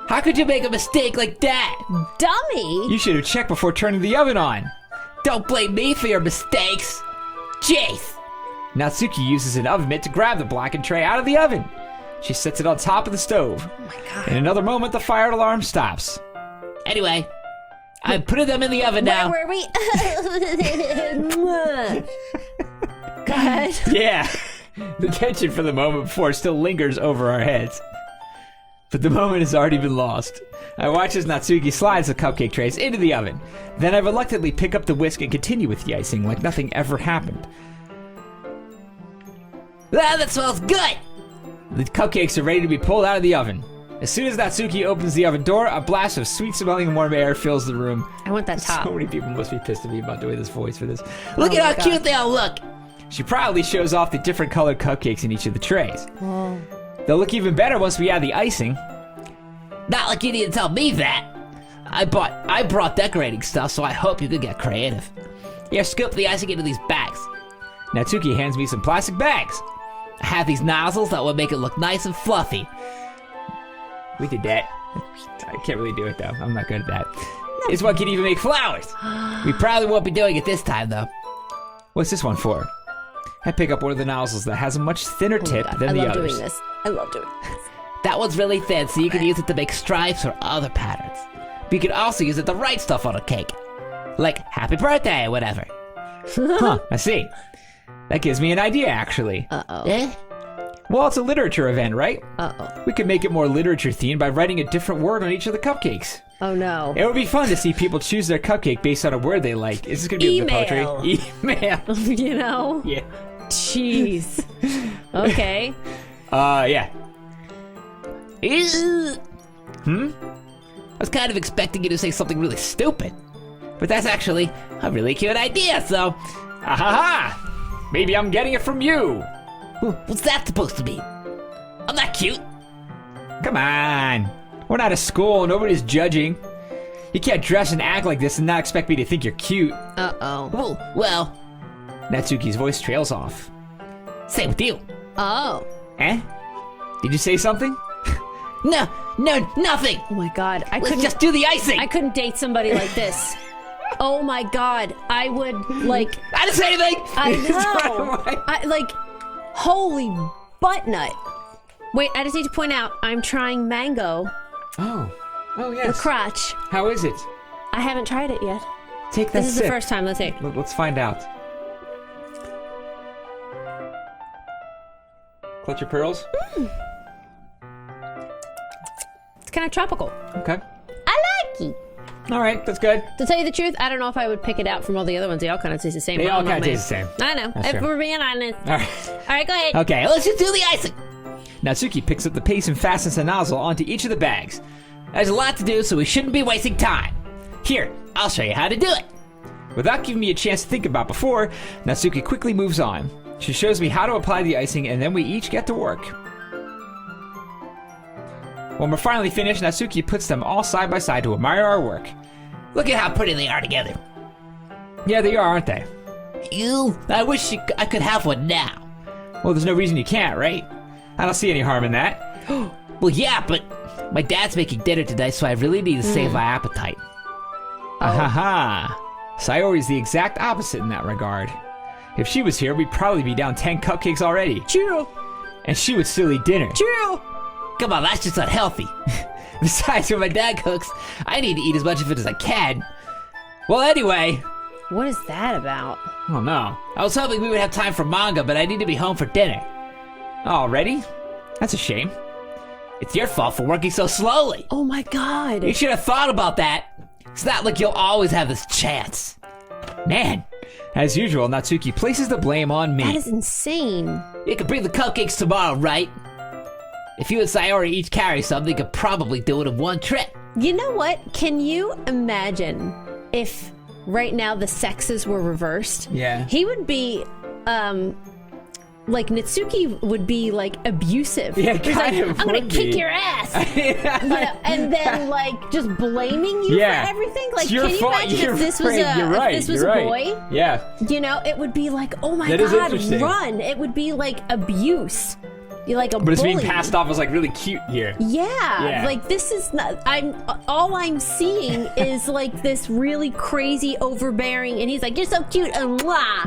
How could you make a mistake like that? Dummy! You should have checked before turning the oven on. Don't blame me for your mistakes. Jeez. Natsuki uses an oven mitt to grab the blackened tray out of the oven. She sets it on top of the stove. Oh my god. In another moment, the fire alarm stops. Anyway, I'm putting them in the oven now. Where were we? God. Yeah. The tension for the moment before still lingers over our heads. But the moment has already been lost. I watch as Natsuki slides the cupcake trays into the oven. Then I reluctantly pick up the whisk and continue with the icing like nothing ever happened. That smells good. The cupcakes are ready to be pulled out of the oven. As soon as Natsuki opens the oven door, a blast of sweet-smelling warm air fills the room. I want that top. So many people must be pissed at me about doing this voice for this. Look Oh at my how God. cute they all look. She proudly shows off the different colored cupcakes in each of the trays. Oh. They'll look even better once we add the icing. Not like you need to tell me that. I brought decorating stuff, so I hope you could get creative. Here, scoop the icing into these bags. Natsuki hands me some plastic bags. I have these nozzles that will make it look nice and fluffy. We did that. I can't really do it though. I'm not good at that. This one can even make flowers. We probably won't be doing it this time, though. What's this one for? I pick up one of the nozzles that has a much thinner tip than the I love others. doing this. I love doing this. That one's really thin, so you can use it to make stripes or other patterns. But you can also use it to write stuff on a cake. Like, happy birthday, or whatever. Huh, I see. That gives me an idea, actually. Uh-oh. Eh? Well, it's a literature event, right? Uh-oh. We could make it more literature themed by writing a different word on each of the cupcakes. Oh no. It would be fun to see people choose their cupcake based on a word they like. Is this going to be the poetry? Email. You know? Yeah. Jeez. Okay. Yeah. I was kind of expecting you to say something really stupid. But that's actually a really cute idea, so... Ahaha! Maybe I'm getting it from you. What's that supposed to mean? I'm not cute. Come on. We're not a school. Nobody's judging. You can't dress and act like this and not expect me to think you're cute. Uh-oh. Well, Natsuki's voice trails off. same with you. Oh. Eh? Did you say something? No, nothing. Oh my god. Let's just do the icing. I couldn't date somebody like this. Oh my god. I would, like... I didn't say anything. I Right know. away. I, like, holy butt nut. Wait, I just need to point out, I'm trying mango Oh with yes. crotch. How is it? I haven't tried it yet. Take that This is sip. the first time. Let's see. Let's find out. Clutch your pearls. It's kind of tropical. Okay. I like it. All right, that's good. To tell you the truth, I don't know if I would pick it out from all the other ones. They all kind of taste the same. They I all don't know, kind of man. taste the same. I know. That's If true. we're being honest. All right. All right, go ahead. Okay, Let's just do the icing. Natsuki picks up the paste and fastens the nozzle onto each of the bags. There's a lot to do, so we shouldn't be wasting time. Here, I'll show you how to do it. Without giving me a chance to think about before, Natsuki quickly moves on. She shows me how to apply the icing, and then we each get to work. When we're finally finished, Natsuki puts them all side by side to admire our work. Look at how pretty they are together. Yeah, they are, aren't they? Ew, I wish I could have one now. Well, there's no reason you can't, right? I don't see any harm in that. Well, yeah, but my dad's making dinner tonight, so I really need to save my appetite. Ahaha. Sayori's the exact opposite in that regard. If she was here, we'd probably be down 10 cupcakes already. True. And she would still eat dinner. True. Come on, that's just unhealthy. Besides, when my dad cooks, I need to eat as much of it as I can. Well, anyway. What is that about? Oh no. I was hoping we would have time for manga, but I need to be home for dinner. Already? That's a shame. It's your fault for working so slowly. Oh my god. You should have thought about that. It's not like you'll always have this chance. Man. As usual, Natsuki places the blame on me. That is insane. You can bring the cupcakes tomorrow, right? If you and Sayori each carry some, you could probably do it in one trip. You know what? Can you imagine if right now the sexes were reversed? Yeah. He would be, like Natsuki would be like abusive. Yeah, He's kind like, of I'm gonna would kick be. your ass. You know, and then like just blaming you Yeah. for everything. Like, It's your can you fault. imagine You're if this was right. You're right. if this was You're a right. boy? Yeah. You know, it would be like, oh my That is god, interesting. run. It would be like abuse. You're like a But it's bully. being passed off as like really cute here. Yeah, like this is not. All I'm seeing is like this really crazy overbearing, and he's like, "You're so cute," and blah.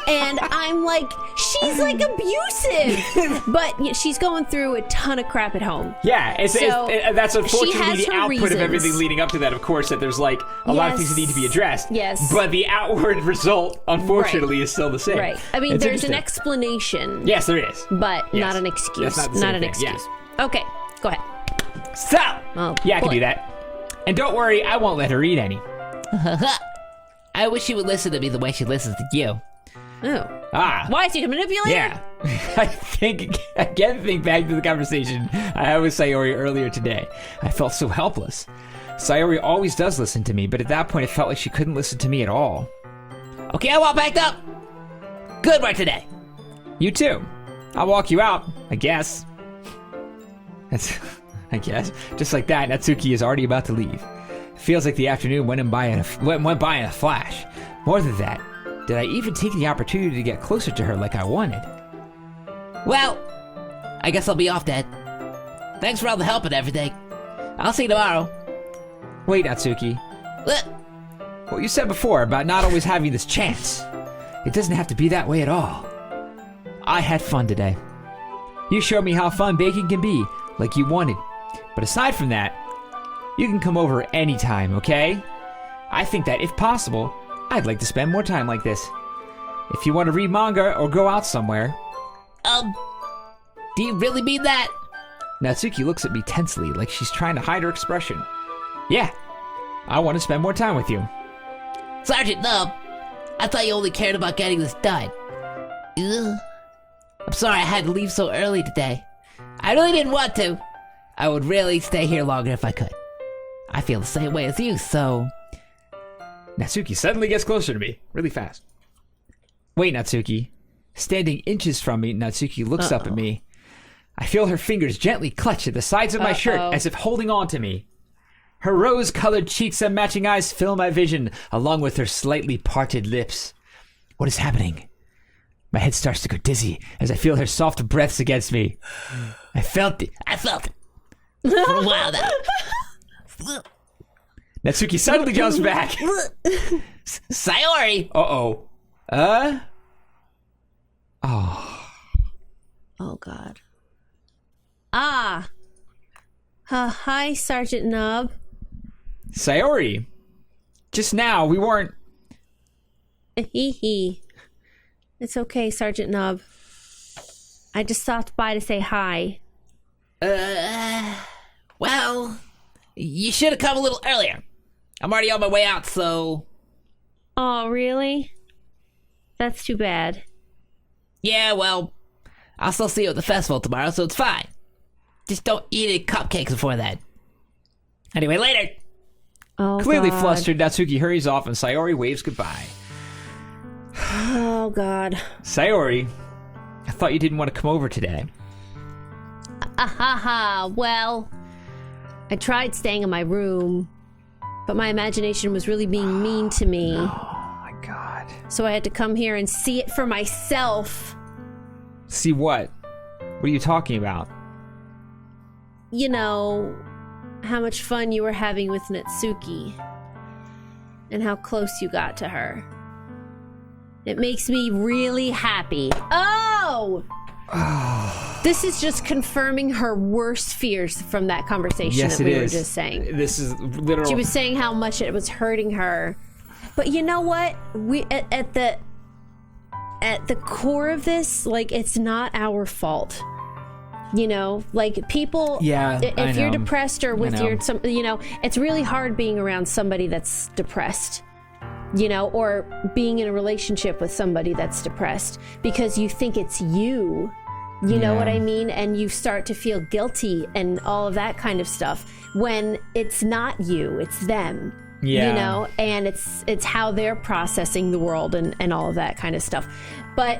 And I'm like, she's like abusive, but she's going through a ton of crap at home. Yeah, So, that's she unfortunately has the her output reasons. of everything leading up to that, of course, that there's like a lot of things that need to be addressed. Yes. But the outward result, unfortunately, is still the same. Right. I mean, It's there's an interesting. explanation. Yes, there is. But Yes. not an excuse. That's not the same an thing, excuse. yeah. Okay, go ahead. So, Oh, yeah, I can boy. do that. And don't worry, I won't let her eat any. I wish she would listen to me the way she listens to you. Oh. Ah. Why is she a manipulator? Yeah. I think back to the conversation I had with Sayori earlier today. I felt so helpless. Sayori always does listen to me, but at that point it felt like she couldn't listen to me at all. Okay, I'm all packed up. Good work today. You too. I'll walk you out, I guess. I guess. Just like that, Natsuki is already about to leave. Feels like the afternoon went by in a flash. More than that, did I even take the opportunity to get closer to her like I wanted? Well, I guess I'll be off then. Thanks for all the help and everything. I'll see you tomorrow. Wait, Natsuki. What? What you said before about not always having this chance. It doesn't have to be that way at all. I had fun today. You showed me how fun baking can be, like you wanted. But aside from that, you can come over anytime, okay? I think that if possible, I'd like to spend more time like this. If you want to read manga or go out somewhere. Do you really mean that? Natsuki looks at me tensely, like she's trying to hide her expression. Yeah, I want to spend more time with you. Sergeant Nub, I thought you only cared about getting this done. Ugh. I'm sorry I had to leave so early today. I really didn't want to. I would really stay here longer if I could. I feel the same way as you, so... Natsuki suddenly gets closer to me, really fast. Wait, Natsuki. Standing inches from me, Natsuki looks up at me. I feel her fingers gently clutch at the sides of my shirt as if holding on to me. Her rose-colored cheeks and matching eyes fill my vision, along with her slightly parted lips. What is happening? My head starts to go dizzy as I feel her soft breaths against me. I felt it. For a while now. Natsuki suddenly jumps back. Sayori! Uh-oh. Oh. Oh god. Hi, Sergeant Nub. Sayori. Just now, we weren't... Hee. It's okay, Sergeant Nub. I just stopped by to say hi. Well, you should have come a little earlier. I'm already on my way out, so... Oh, really? That's too bad. Yeah, well, I'll still see you at the festival tomorrow, so it's fine. Just don't eat any cupcakes before that. Anyway, later. Oh, Clearly God. flustered, Natsuki hurries off and Sayori waves goodbye. Oh, God. Sayori, I thought you didn't want to come over today. Well, I tried staying in my room, but my imagination was really being mean to me. Oh my God. So I had to come here and see it for myself. See what? What are you talking about? You know, how much fun you were having with Natsuki. And how close you got to her. It makes me really happy. Oh! This is just confirming her worst fears from that conversation Yes, that we it were is. just saying. This is literal. She was saying how much it was hurting her. But you know what? We at the core of this, like, it's not our fault. You know, like, people, Yeah, I if you're know. depressed or with I know. it's really hard being around somebody that's depressed. You know, or being in a relationship with somebody that's depressed because you think it's you. You know Yeah. what I mean? And you start to feel guilty and all of that kind of stuff when it's not you, it's them. Yeah. You know, and it's how they're processing the world and all of that kind of stuff. But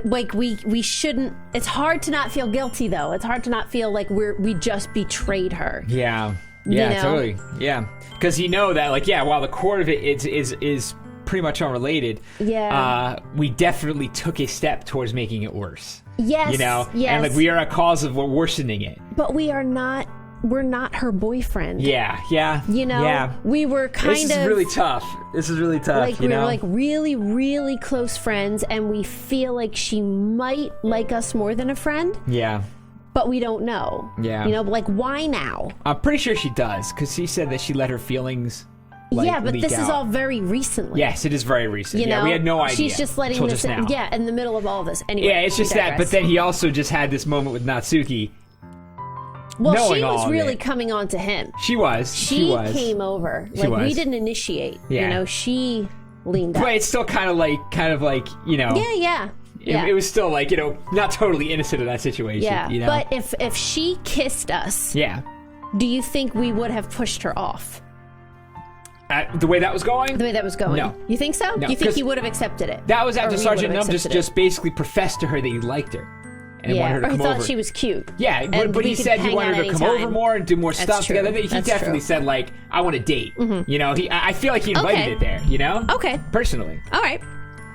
like we shouldn't. It's hard to not feel guilty though. It's hard to not feel like we just betrayed her. Yeah. Yeah, You know? totally. Yeah. Because you know that, like, yeah, while the core of it is pretty much unrelated, we definitely took a step towards making it worse. Yes. You know? Yes. And, like, we are a cause of worsening it. But we're not her boyfriend. Yeah. Yeah. You know? Yeah. We were kind This of is really tough. This is really tough, like you we know? were like really, really close friends, and we feel like she might like us more than a friend, Yeah. but we don't know. Yeah. You know, like, why now? I'm pretty sure she does, because she said that she let her feelings, like, yeah, but leak this is out. all very recently. Yes, it is very recent. You Yeah, know, we had no idea. She's just letting until this just now. yeah, in the middle of all of this. Anyway, Yeah, it's just we that. But digress. then he also just had this moment with Natsuki. well, knowing she was all of really it. coming on to him. She was. She was. came over. She Like, we was. didn't initiate. Yeah. You know, she leaned up. But it's still kind of like, you know. Yeah. It was still like, you know, not totally innocent of that situation. Yeah. You know? But if she kissed us, yeah. do you think we would have pushed her off? The way that was going? The way that was going? No. You think so? No, You think 'cause he would have accepted it? That was Or after we Sergeant would have Numb accepted just basically professed to her that he liked her. And wanted her to or he come thought over. she was cute. Yeah, And but we he could said he hang wanted out her to come anytime. over more and do more stuff true. together. He That's definitely true. said, like, I want a date. You know, I feel like he invited Okay. it there, you know? Okay. Personally. All right.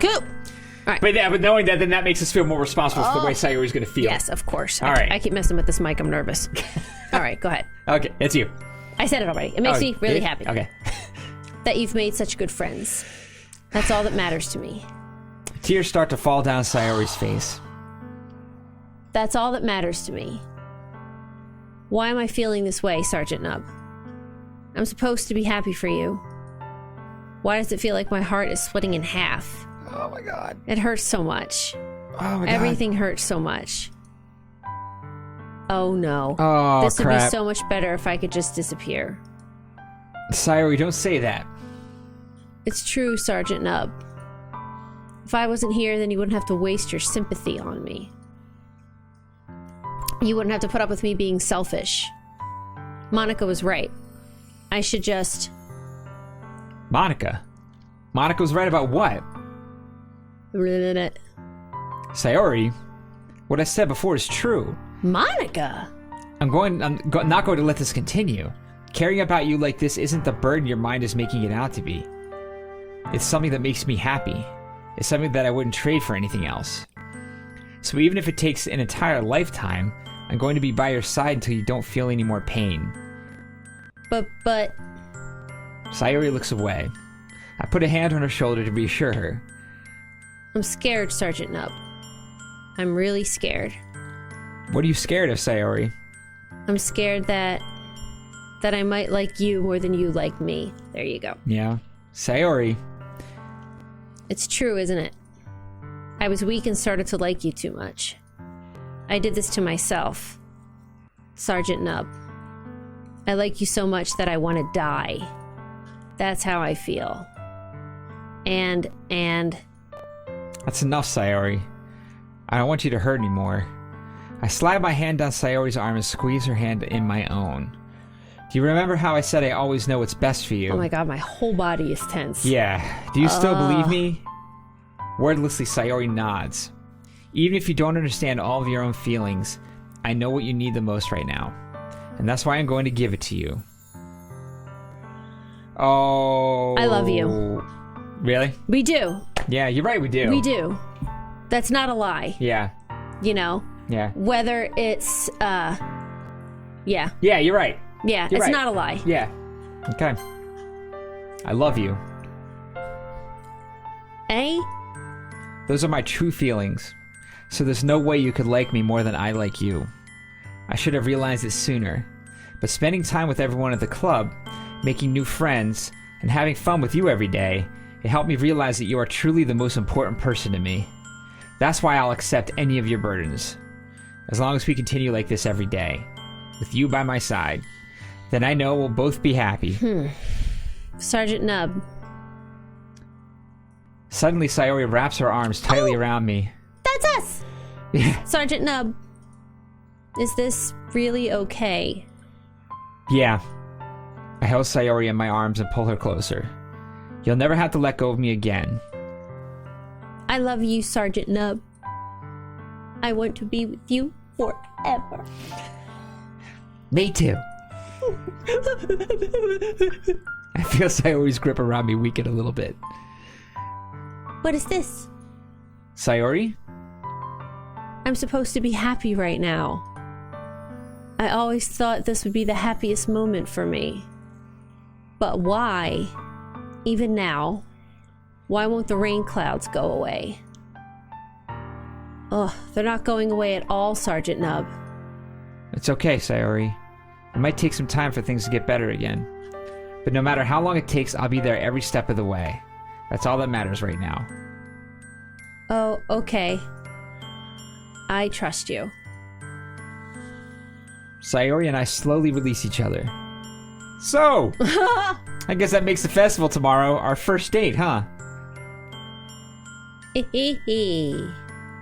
Cool. But yeah, but knowing that, then that makes us feel more responsible for the way Sayori's going to feel. Yes, of course. All right. I keep messing with this mic. I'm nervous. All right, go ahead. Okay, it's you. I said it already. It makes me really yeah? happy Okay. that you've made such good friends. That's all that matters to me. Tears start to fall down Sayori's face. That's all that matters to me. Why am I feeling this way, Sergeant Nub? I'm supposed to be happy for you. Why does it feel like my heart is splitting in half? Oh my god. It hurts so much. Oh my Everything hurts so much. Oh no. Oh, this would be crap. so much better if I could just disappear. Sayori, don't say that. It's true, Sergeant Nub. If I wasn't here, then you wouldn't have to waste your sympathy on me. You wouldn't have to put up with me being selfish. Monica was right. I should just... Monica? Monica was right about what? Sayori, what I said before is true. Monica? I'm not going to let this continue. Caring about you like this isn't the burden your mind is making it out to be. It's something that makes me happy. It's something that I wouldn't trade for anything else. So even if it takes an entire lifetime, I'm going to be by your side until you don't feel any more pain. But... Sayori looks away. I put a hand on her shoulder to reassure her. I'm scared, Sergeant Nub. I'm really scared. What are you scared of, Sayori? I'm scared that I might like you more than you like me. There you go. Yeah. Sayori. It's true, isn't it? I was weak and started to like you too much. I did this to myself. Sergeant Nub. I like you so much that I want to die. That's how I feel. And... That's enough, Sayori. I don't want you to hurt anymore. I slide my hand down Sayori's arm and squeeze her hand in my own. Do you remember how I said I always know what's best for you? Oh my god, my whole body is tense. Yeah. Do you still believe me? Wordlessly, Sayori nods. Even if you don't understand all of your own feelings, I know what you need the most right now. And that's why I'm going to give it to you. Oh. I love you. Really? We do. Yeah, you're right, we do. We do. That's not a lie. Yeah. You know? Yeah. Whether it's, yeah. Yeah, you're right. Yeah, You're it's right. not a lie. Yeah. Okay. I love you. Eh? Those are my true feelings. So there's no way you could like me more than I like you. I should have realized it sooner. But spending time with everyone at the club, making new friends, and having fun with you every day, it helped me realize that you are truly the most important person to me. That's why I'll accept any of your burdens. As long as we continue like this every day, with you by my side, then I know we'll both be happy. Sergeant Nub. Suddenly, Sayori wraps her arms tightly around me. That's us! Sergeant Nub. Is this really okay? Yeah. I held Sayori in my arms and pull her closer. You'll never have to let go of me again. I love you, Sergeant Nub. I want to be with you forever. Me too. I feel Sayori's grip around me weaken a little bit. What is this? Sayori? I'm supposed to be happy right now. I always thought this would be the happiest moment for me. But why, even now, why won't the rain clouds go away? Ugh, they're not going away at all, Sergeant Nub. It's okay, Sayori. It might take some time for things to get better again. But no matter how long it takes, I'll be there every step of the way. That's all that matters right now. Oh, okay. I trust you. Sayori and I slowly release each other. So, I guess that makes the festival tomorrow our first date, huh?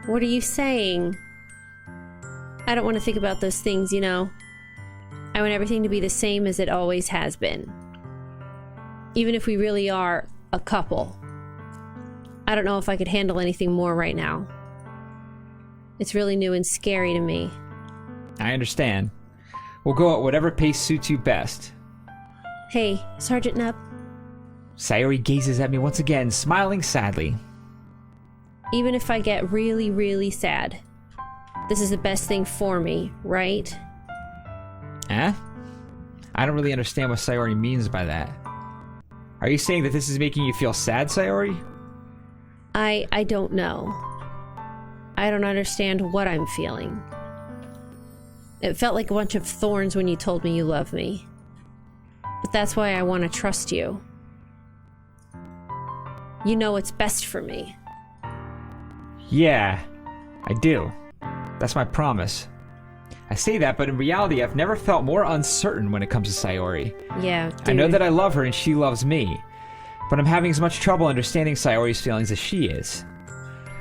What are you saying? I don't want to think about those things, you know. I want everything to be the same as it always has been. Even if we really are a couple. I don't know if I could handle anything more right now. It's really new and scary to me. I understand. We'll go at whatever pace suits you best. Hey, Sergeant Nub. Sayori gazes at me once again, smiling sadly. Even if I get really, really sad, this is the best thing for me, right? Eh? I don't really understand what Sayori means by that. Are you saying that this is making you feel sad, Sayori? I don't know. I don't understand what I'm feeling. It felt like a bunch of thorns when you told me you love me. But that's why I want to trust you. You know what's best for me. Yeah, I do. That's my promise. I say that, but in reality, I've never felt more uncertain when it comes to Sayori. Yeah, dude. I know that I love her and she loves me, but I'm having as much trouble understanding Sayori's feelings as she is.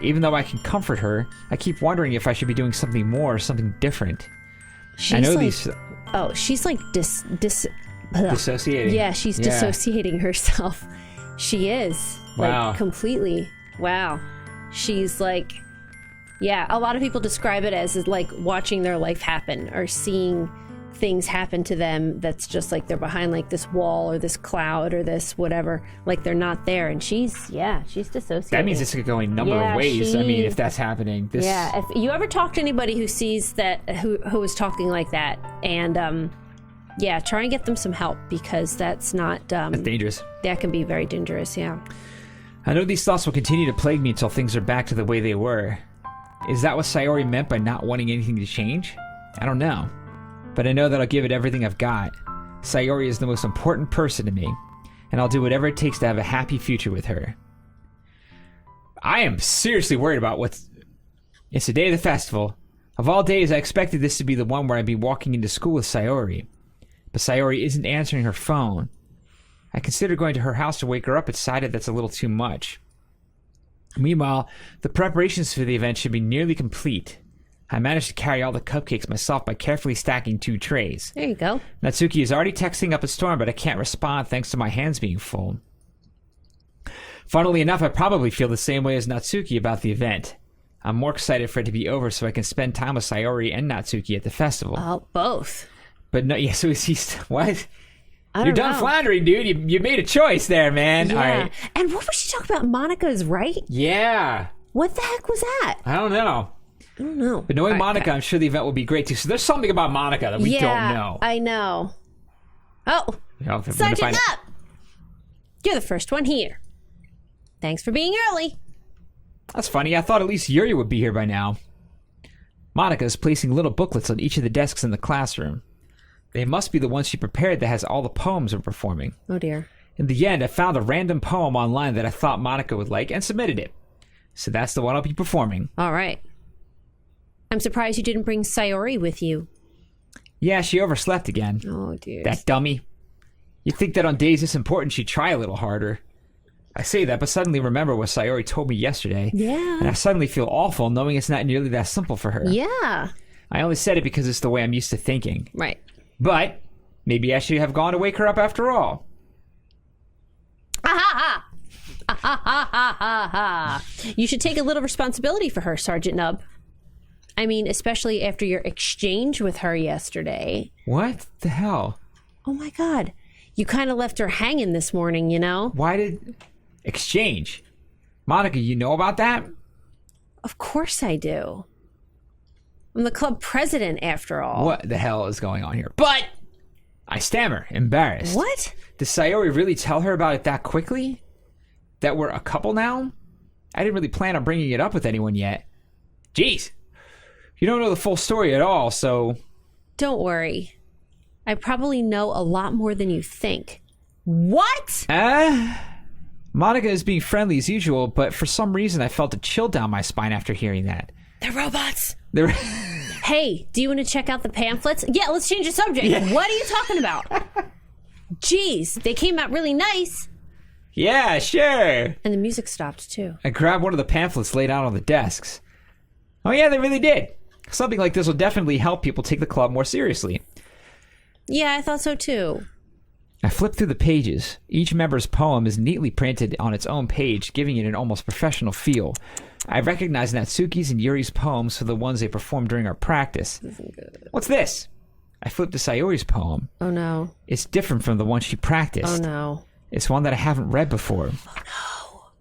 Even though I can comfort her, I keep wondering if I should be doing something more or something different. She's I know like, these... Oh, she's like Dissociating. Yeah, she's dissociating herself. She is. Wow. Like, completely. Wow. She's like... Yeah, a lot of people describe it as like watching their life happen or seeing things happen to them that's just like they're behind like this wall or this cloud or this whatever, like they're not there. And she's dissociating. That means it's going a number of ways. I mean, if that's happening. Yeah, if you ever talk to anybody who sees that, who is talking like that, and yeah, try and get them some help because that's not... that's dangerous. That can be very dangerous, yeah. I know these thoughts will continue to plague me until things are back to the way they were. Is that what Sayori meant by not wanting anything to change? I don't know. But I know that I'll give it everything I've got. Sayori is the most important person to me, and I'll do whatever it takes to have a happy future with her. I am seriously worried about what's... It's the day of the festival. Of all days, I expected this to be the one where I'd be walking into school with Sayori. But Sayori isn't answering her phone. I considered going to her house to wake her up, but decided that's a little too much. Meanwhile, the preparations for the event should be nearly complete. I managed to carry all the cupcakes myself by carefully stacking 2 trays. There you go. Natsuki is already texting up a storm, but I can't respond thanks to my hands being full. Funnily enough, I probably feel the same way as Natsuki about the event. I'm more excited for it to be over so I can spend time with Sayori and Natsuki at the festival. Oh, both. But no, yeah, so is he... What? I You're don't done know. floundering, dude. You made a choice there, man. Yeah. All right. And what was she talking about? Monica's right? Yeah. What the heck was that? I don't know. I don't know. But knowing All right, Monica, okay. I'm sure the event will be great too. So there's something about Monica that we don't know. I know. Oh, You know, if we're gonna Sergeant find- Up! You're the first one here. Thanks for being early. That's funny. I thought at least Yuri would be here by now. Monica is placing little booklets on each of the desks in the classroom. They must be the ones she prepared that has all the poems we're performing. Oh, dear. In the end, I found a random poem online that I thought Monica would like and submitted it. So that's the one I'll be performing. All right. I'm surprised you didn't bring Sayori with you. Yeah, she overslept again. Oh, dear. That dummy. You'd think that on days this important she'd try a little harder. I say that, but suddenly remember what Sayori told me yesterday. Yeah. And I suddenly feel awful knowing it's not nearly that simple for her. Yeah. I only said it because it's the way I'm used to thinking. Right. But maybe I should have gone to wake her up after all. Ah ha ha! Ah ha ha ha ha ha! You should take a little responsibility for her, Sergeant Nub. I mean, especially after your exchange with her yesterday. What the hell? Oh my god. You kind of left her hanging this morning, you know? Why did... Exchange? Monica, you know about that? Of course I do. I'm the club president, after all. What the hell is going on here? But... I stammer, embarrassed. What? Did Sayori really tell her about it that quickly? That we're a couple now? I didn't really plan on bringing it up with anyone yet. Jeez. You don't know the full story at all, so... Don't worry. I probably know a lot more than you think. What? Monica is being friendly as usual, but for some reason I felt a chill down my spine after hearing that. They're robots. There... Hey, do you want to check out the pamphlets? Yeah, let's change the subject. Yeah. What are you talking about? Jeez, they came out really nice. Yeah, sure. And the music stopped, too. I grabbed one of the pamphlets laid out on the desks. Oh yeah, they really did. Something like this will definitely help people take the club more seriously. Yeah, I thought so, too. I flipped through the pages. Each member's poem is neatly printed on its own page, giving it an almost professional feel. I recognized Natsuki's and Yuri's poems for the ones they performed during our practice. What's this? I flipped to Sayori's poem. Oh, no. It's different from the one she practiced. Oh, no. It's one that I haven't read before. Oh,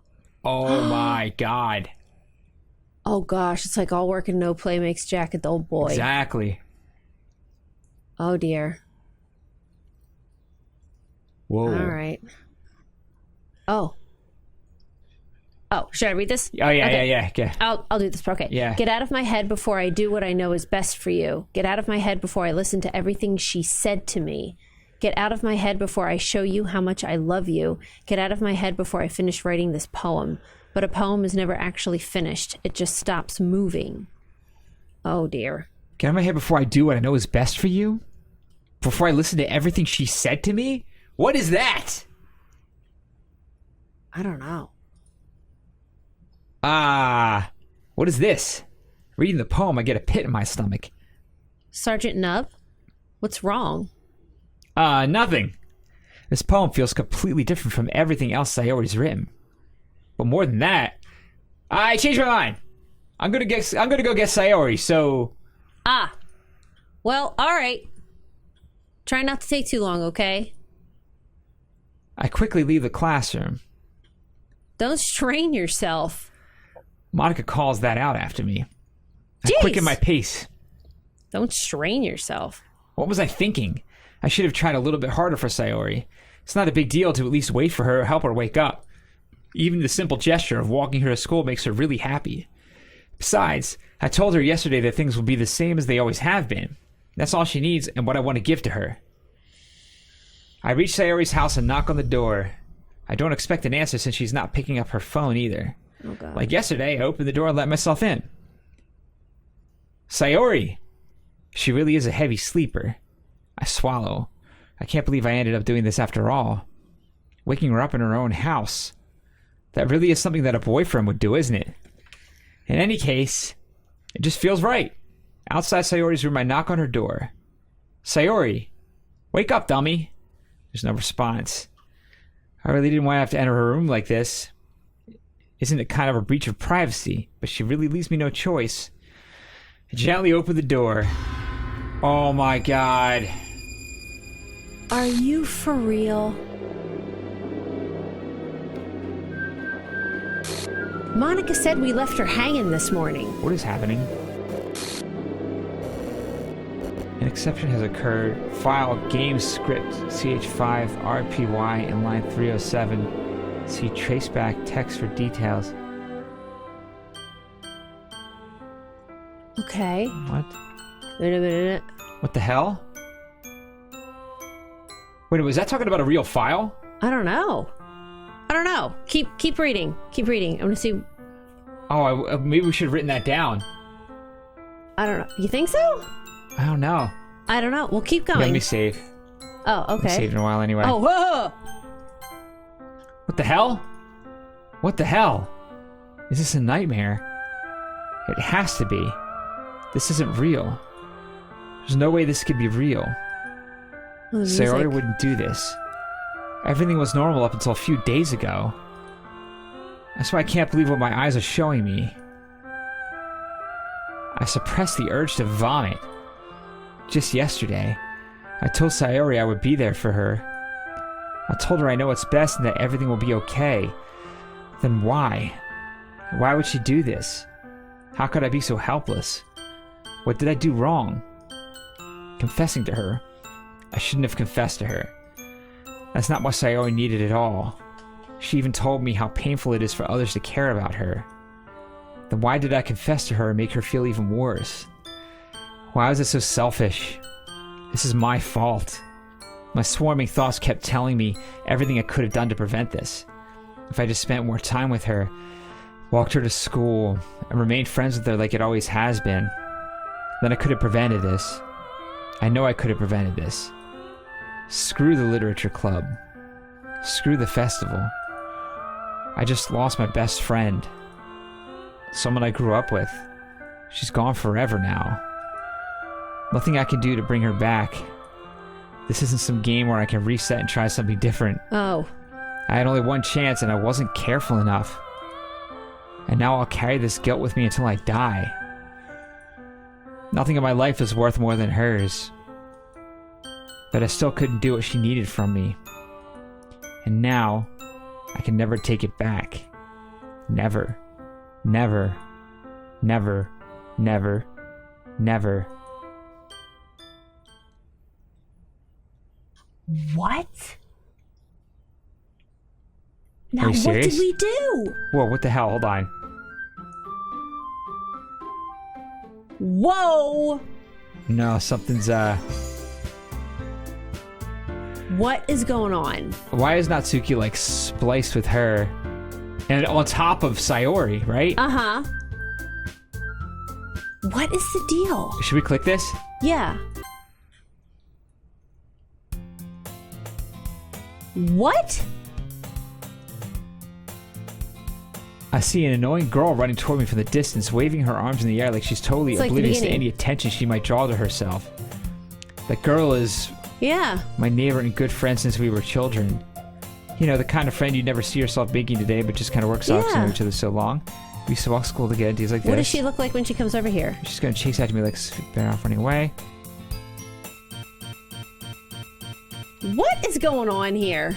no. Oh, my God. Oh, gosh, it's like all work and no play makes Jack a dull boy. Exactly. Oh, dear. Whoa. All right. Oh. Oh, should I read this? Oh, yeah, Okay. yeah. Okay. I'll do this. Okay. Yeah. Get out of my head before I do what I know is best for you. Get out of my head before I listen to everything she said to me. Get out of my head before I show you how much I love you. Get out of my head before I finish writing this poem. But a poem is never actually finished. It just stops moving. Oh, dear. Get out of my head before I do what I know is best for you? Before I listen to everything she said to me? What is that? I don't know. What is this? Reading the poem, I get a pit in my stomach. Sergeant Nub? What's wrong? Nothing. This poem feels completely different from everything else Sayori's written. But more than that, I changed my mind. I'm gonna go get Sayori, so... Well, all right. Try not to take too long, okay? I quickly leave the classroom. Don't strain yourself. Monica calls that out after me. I Jeez. quicken my pace. Don't strain yourself. What was I thinking? I should have tried a little bit harder for Sayori. It's not a big deal to at least wait for her or help her wake up. Even the simple gesture of walking her to school makes her really happy. Besides, I told her yesterday that things will be the same as they always have been. That's all she needs and what I want to give to her. I reach Sayori's house and knock on the door. I don't expect an answer since she's not picking up her phone either. Oh, God. Like yesterday, I opened the door and let myself in. Sayori! She really is a heavy sleeper. I swallow. I can't believe I ended up doing this after all. Waking her up in her own house. That really is something that a boyfriend would do, isn't it? In any case, it just feels right. Outside Sayori's room, I knock on her door. Sayori, wake up, dummy. There's no response. I really didn't want to have to enter her room like this. Isn't it kind of a breach of privacy? But she really leaves me no choice. I gently open the door. Oh my god. Are you for real? Monica said we left her hanging this morning. What is happening? An exception has occurred. File game script CH5 RPY in line 307. See traceback text for details. Okay. What? Wait a minute. What the hell? Wait, was that talking about a real file? I don't know. Keep reading. Keep reading. I want to see. Oh, maybe we should have written that down. I don't know. You think so? I don't know. I don't know. Well, keep Let going. me save. Oh, okay. I saved in a while anyway. Oh, whoa! What the hell? What the hell? Is this a nightmare? It has to be. This isn't real. There's no way this could be real. Oh, Sayori wouldn't do this. Everything was normal up until a few days ago. That's why I can't believe what my eyes are showing me. I suppressed the urge to vomit. Just yesterday, I told Sayori I would be there for her. I told her I know what's best and that everything will be okay. Then why? Why would she do this? How could I be so helpless? What did I do wrong? Confessing to her. I shouldn't have confessed to her. That's not what Sayori needed at all. She even told me how painful it is for others to care about her. Then why did I confess to her and make her feel even worse? Why was it so selfish? This is my fault. My swarming thoughts kept telling me everything I could have done to prevent this. If I just spent more time with her, walked her to school, and remained friends with her like it always has been, then I could have prevented this. I know I could have prevented this. Screw the literature club. Screw the festival. I just lost my best friend. Someone I grew up with. She's gone forever now. Nothing I can do to bring her back. This isn't some game where I can reset and try something different. Oh. I had only one chance and I wasn't careful enough. And now I'll carry this guilt with me until I die. Nothing in my life is worth more than hers. But I still couldn't do what she needed from me. And now, I can never take it back. Never. Never. Never. Never. Never. What? Are Now you what serious? did we do? Whoa, what the hell? Hold on. Whoa! No, something's, What is going on? Why is Natsuki, like, spliced with her? And on top of Sayori, right? Uh-huh. What is the deal? Should we click this? Yeah. What? I see an annoying girl running toward me from the distance, waving her arms in the air like she's totally It's like the oblivious to beginning. any attention she might draw to herself. That girl is Yeah. my neighbor and good friend since we were children. You know, the kind of friend you'd never see yourself making today, but just kind of works out because you know Yeah. each other so long. We used to walk to school together, days like this. What does she look like when she comes over here? She's gonna chase after me like bear off running away. What is going on here?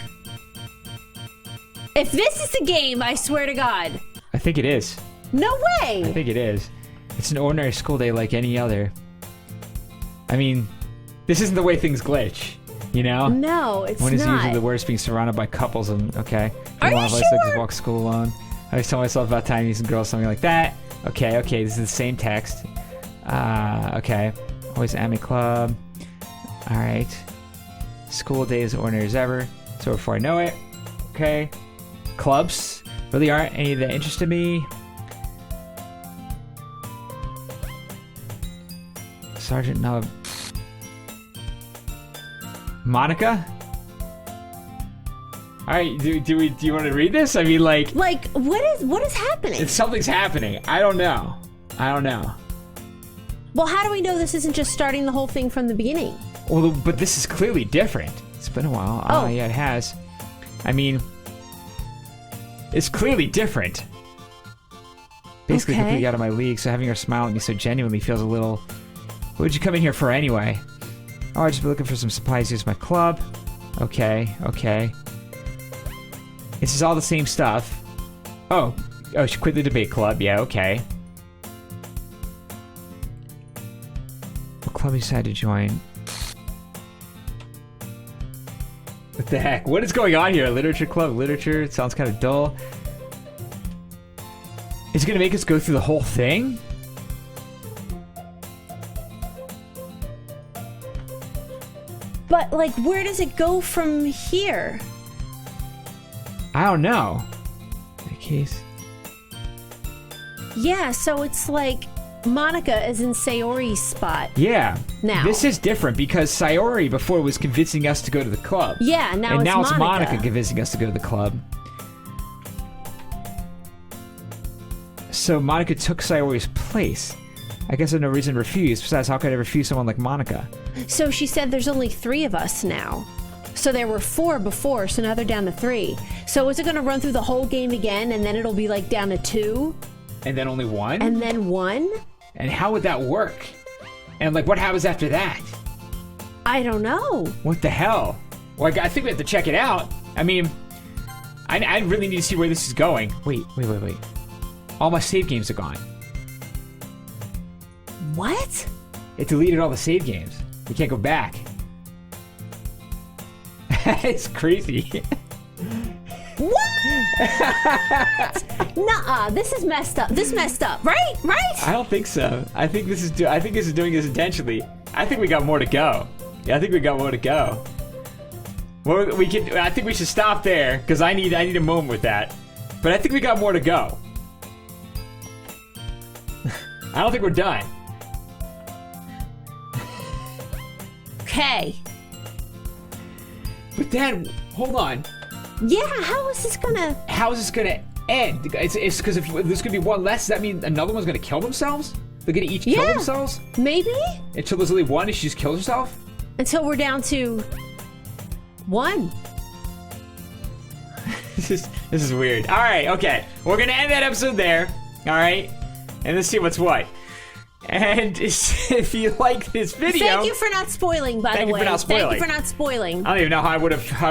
If this is the game, I swear to God. I think it is. No I way! think it is. It's an ordinary school day like any other. I mean, this isn't the way things glitch, you know? No, it's When is not. usually the worst being surrounded by couples and, okay. Are you I sure? just walk to school alone. I always tell myself about Chinese and girls, something like that. Okay, this is the same text. Okay. Always anime club. Alright. School day is ordinary as ever. So before I know it. Okay. Clubs really aren't any that interested me. Sergeant Nub. Monica? Alright, do you want to read this? I mean, like, Like, what is happening? something's happening. I don't know. Well, how do we know this isn't just starting the whole thing from the beginning? Well, but this is clearly different. It's been a while. Oh. Yeah, it has. I mean, it's clearly different. Basically, Okay. completely out of my league, so having her smile at me so genuinely feels a little... What did you come in here for anyway? Oh, I just been looking for some supplies to use my club. Okay. This is all the same stuff. Oh, she quit the debate club. Yeah, okay. What club you decided to join? What the heck? What is going on here? Literature club? Literature? It sounds kind of dull. Is it gonna make us go through the whole thing? But, like, where does it go from here? I don't know. In that case. Yeah, so it's like Monica is in Sayori's spot. Yeah. Now. This is different because Sayori before was convincing us to go to the club. Yeah, now and it's now it's Monica. Monica convincing us to go to the club. So Monica took Sayori's place. I guess there's no reason to refuse. Besides, how could I refuse someone like Monica? So she said there's only 3 of us now. So there were 4 before, so now they're down to 3. So is it going to run through the whole game again, and then it'll be like down to 2? And then only 1? And then 1? And how would that work? And like, what happens after that? I don't know. What the hell? Well, I think we have to check it out. I mean, I really need to see where this is going. Wait. All my save games are gone. What? It deleted all the save games. We can't go back. It's crazy. What? Nuh-uh, this is messed up. This messed up, right? I don't think so. I think this is doing this intentionally. I think we got more to go. Yeah, I think we got more to go. Well, I think we should stop there because I need a moment with that. But I think we got more to go. I don't think we're done. Okay. But then, hold on. Yeah, how is this gonna... How is this gonna end? It's because if there's gonna be one less, does that mean another one's gonna kill themselves? They're gonna each kill themselves? Maybe? Until there's only one and she just kills herself? Until we're down to 1. This is weird. Alright, okay. We're gonna end that episode there. Alright? And let's see what's what. And if you like this video... Thank you for not spoiling, by the way. Thank you for not spoiling. Thank you for not spoiling. I don't even know how I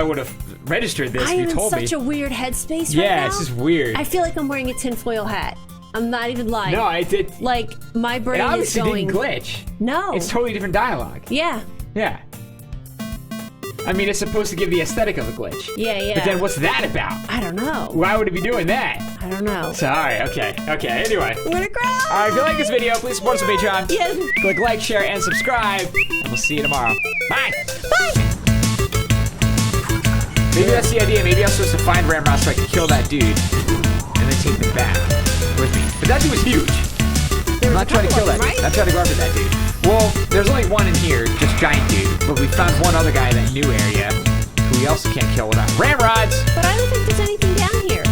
would have registered this I if am you in told me. such a weird headspace right now. Yeah, it's just weird. I feel like I'm wearing a tinfoil hat. I'm not even lying. No, I did. Like, my brain It is obviously going... didn't glitch. No. It's totally different dialogue. Yeah. Yeah. I mean, it's supposed to give the aesthetic of a glitch. Yeah. But then what's that about? I don't know. Why would it be doing that? I don't know. So, alright, okay. Anyway. I'm gonna cry! Alright, if you like this video, please support us on Patreon. Yes. Click like, share, and subscribe. And we'll see you tomorrow. Bye! Bye! Maybe that's the idea. Maybe I'm supposed to find Ramrod so I can kill that dude. And then take him back with me. But that dude was huge. I'm not trying to kill that dude. right? I'm not trying to go after that dude. Well, there's only one in here, just giant dude. But we found one other guy in that new area who we also can't kill without ramrods. But I don't think there's anything down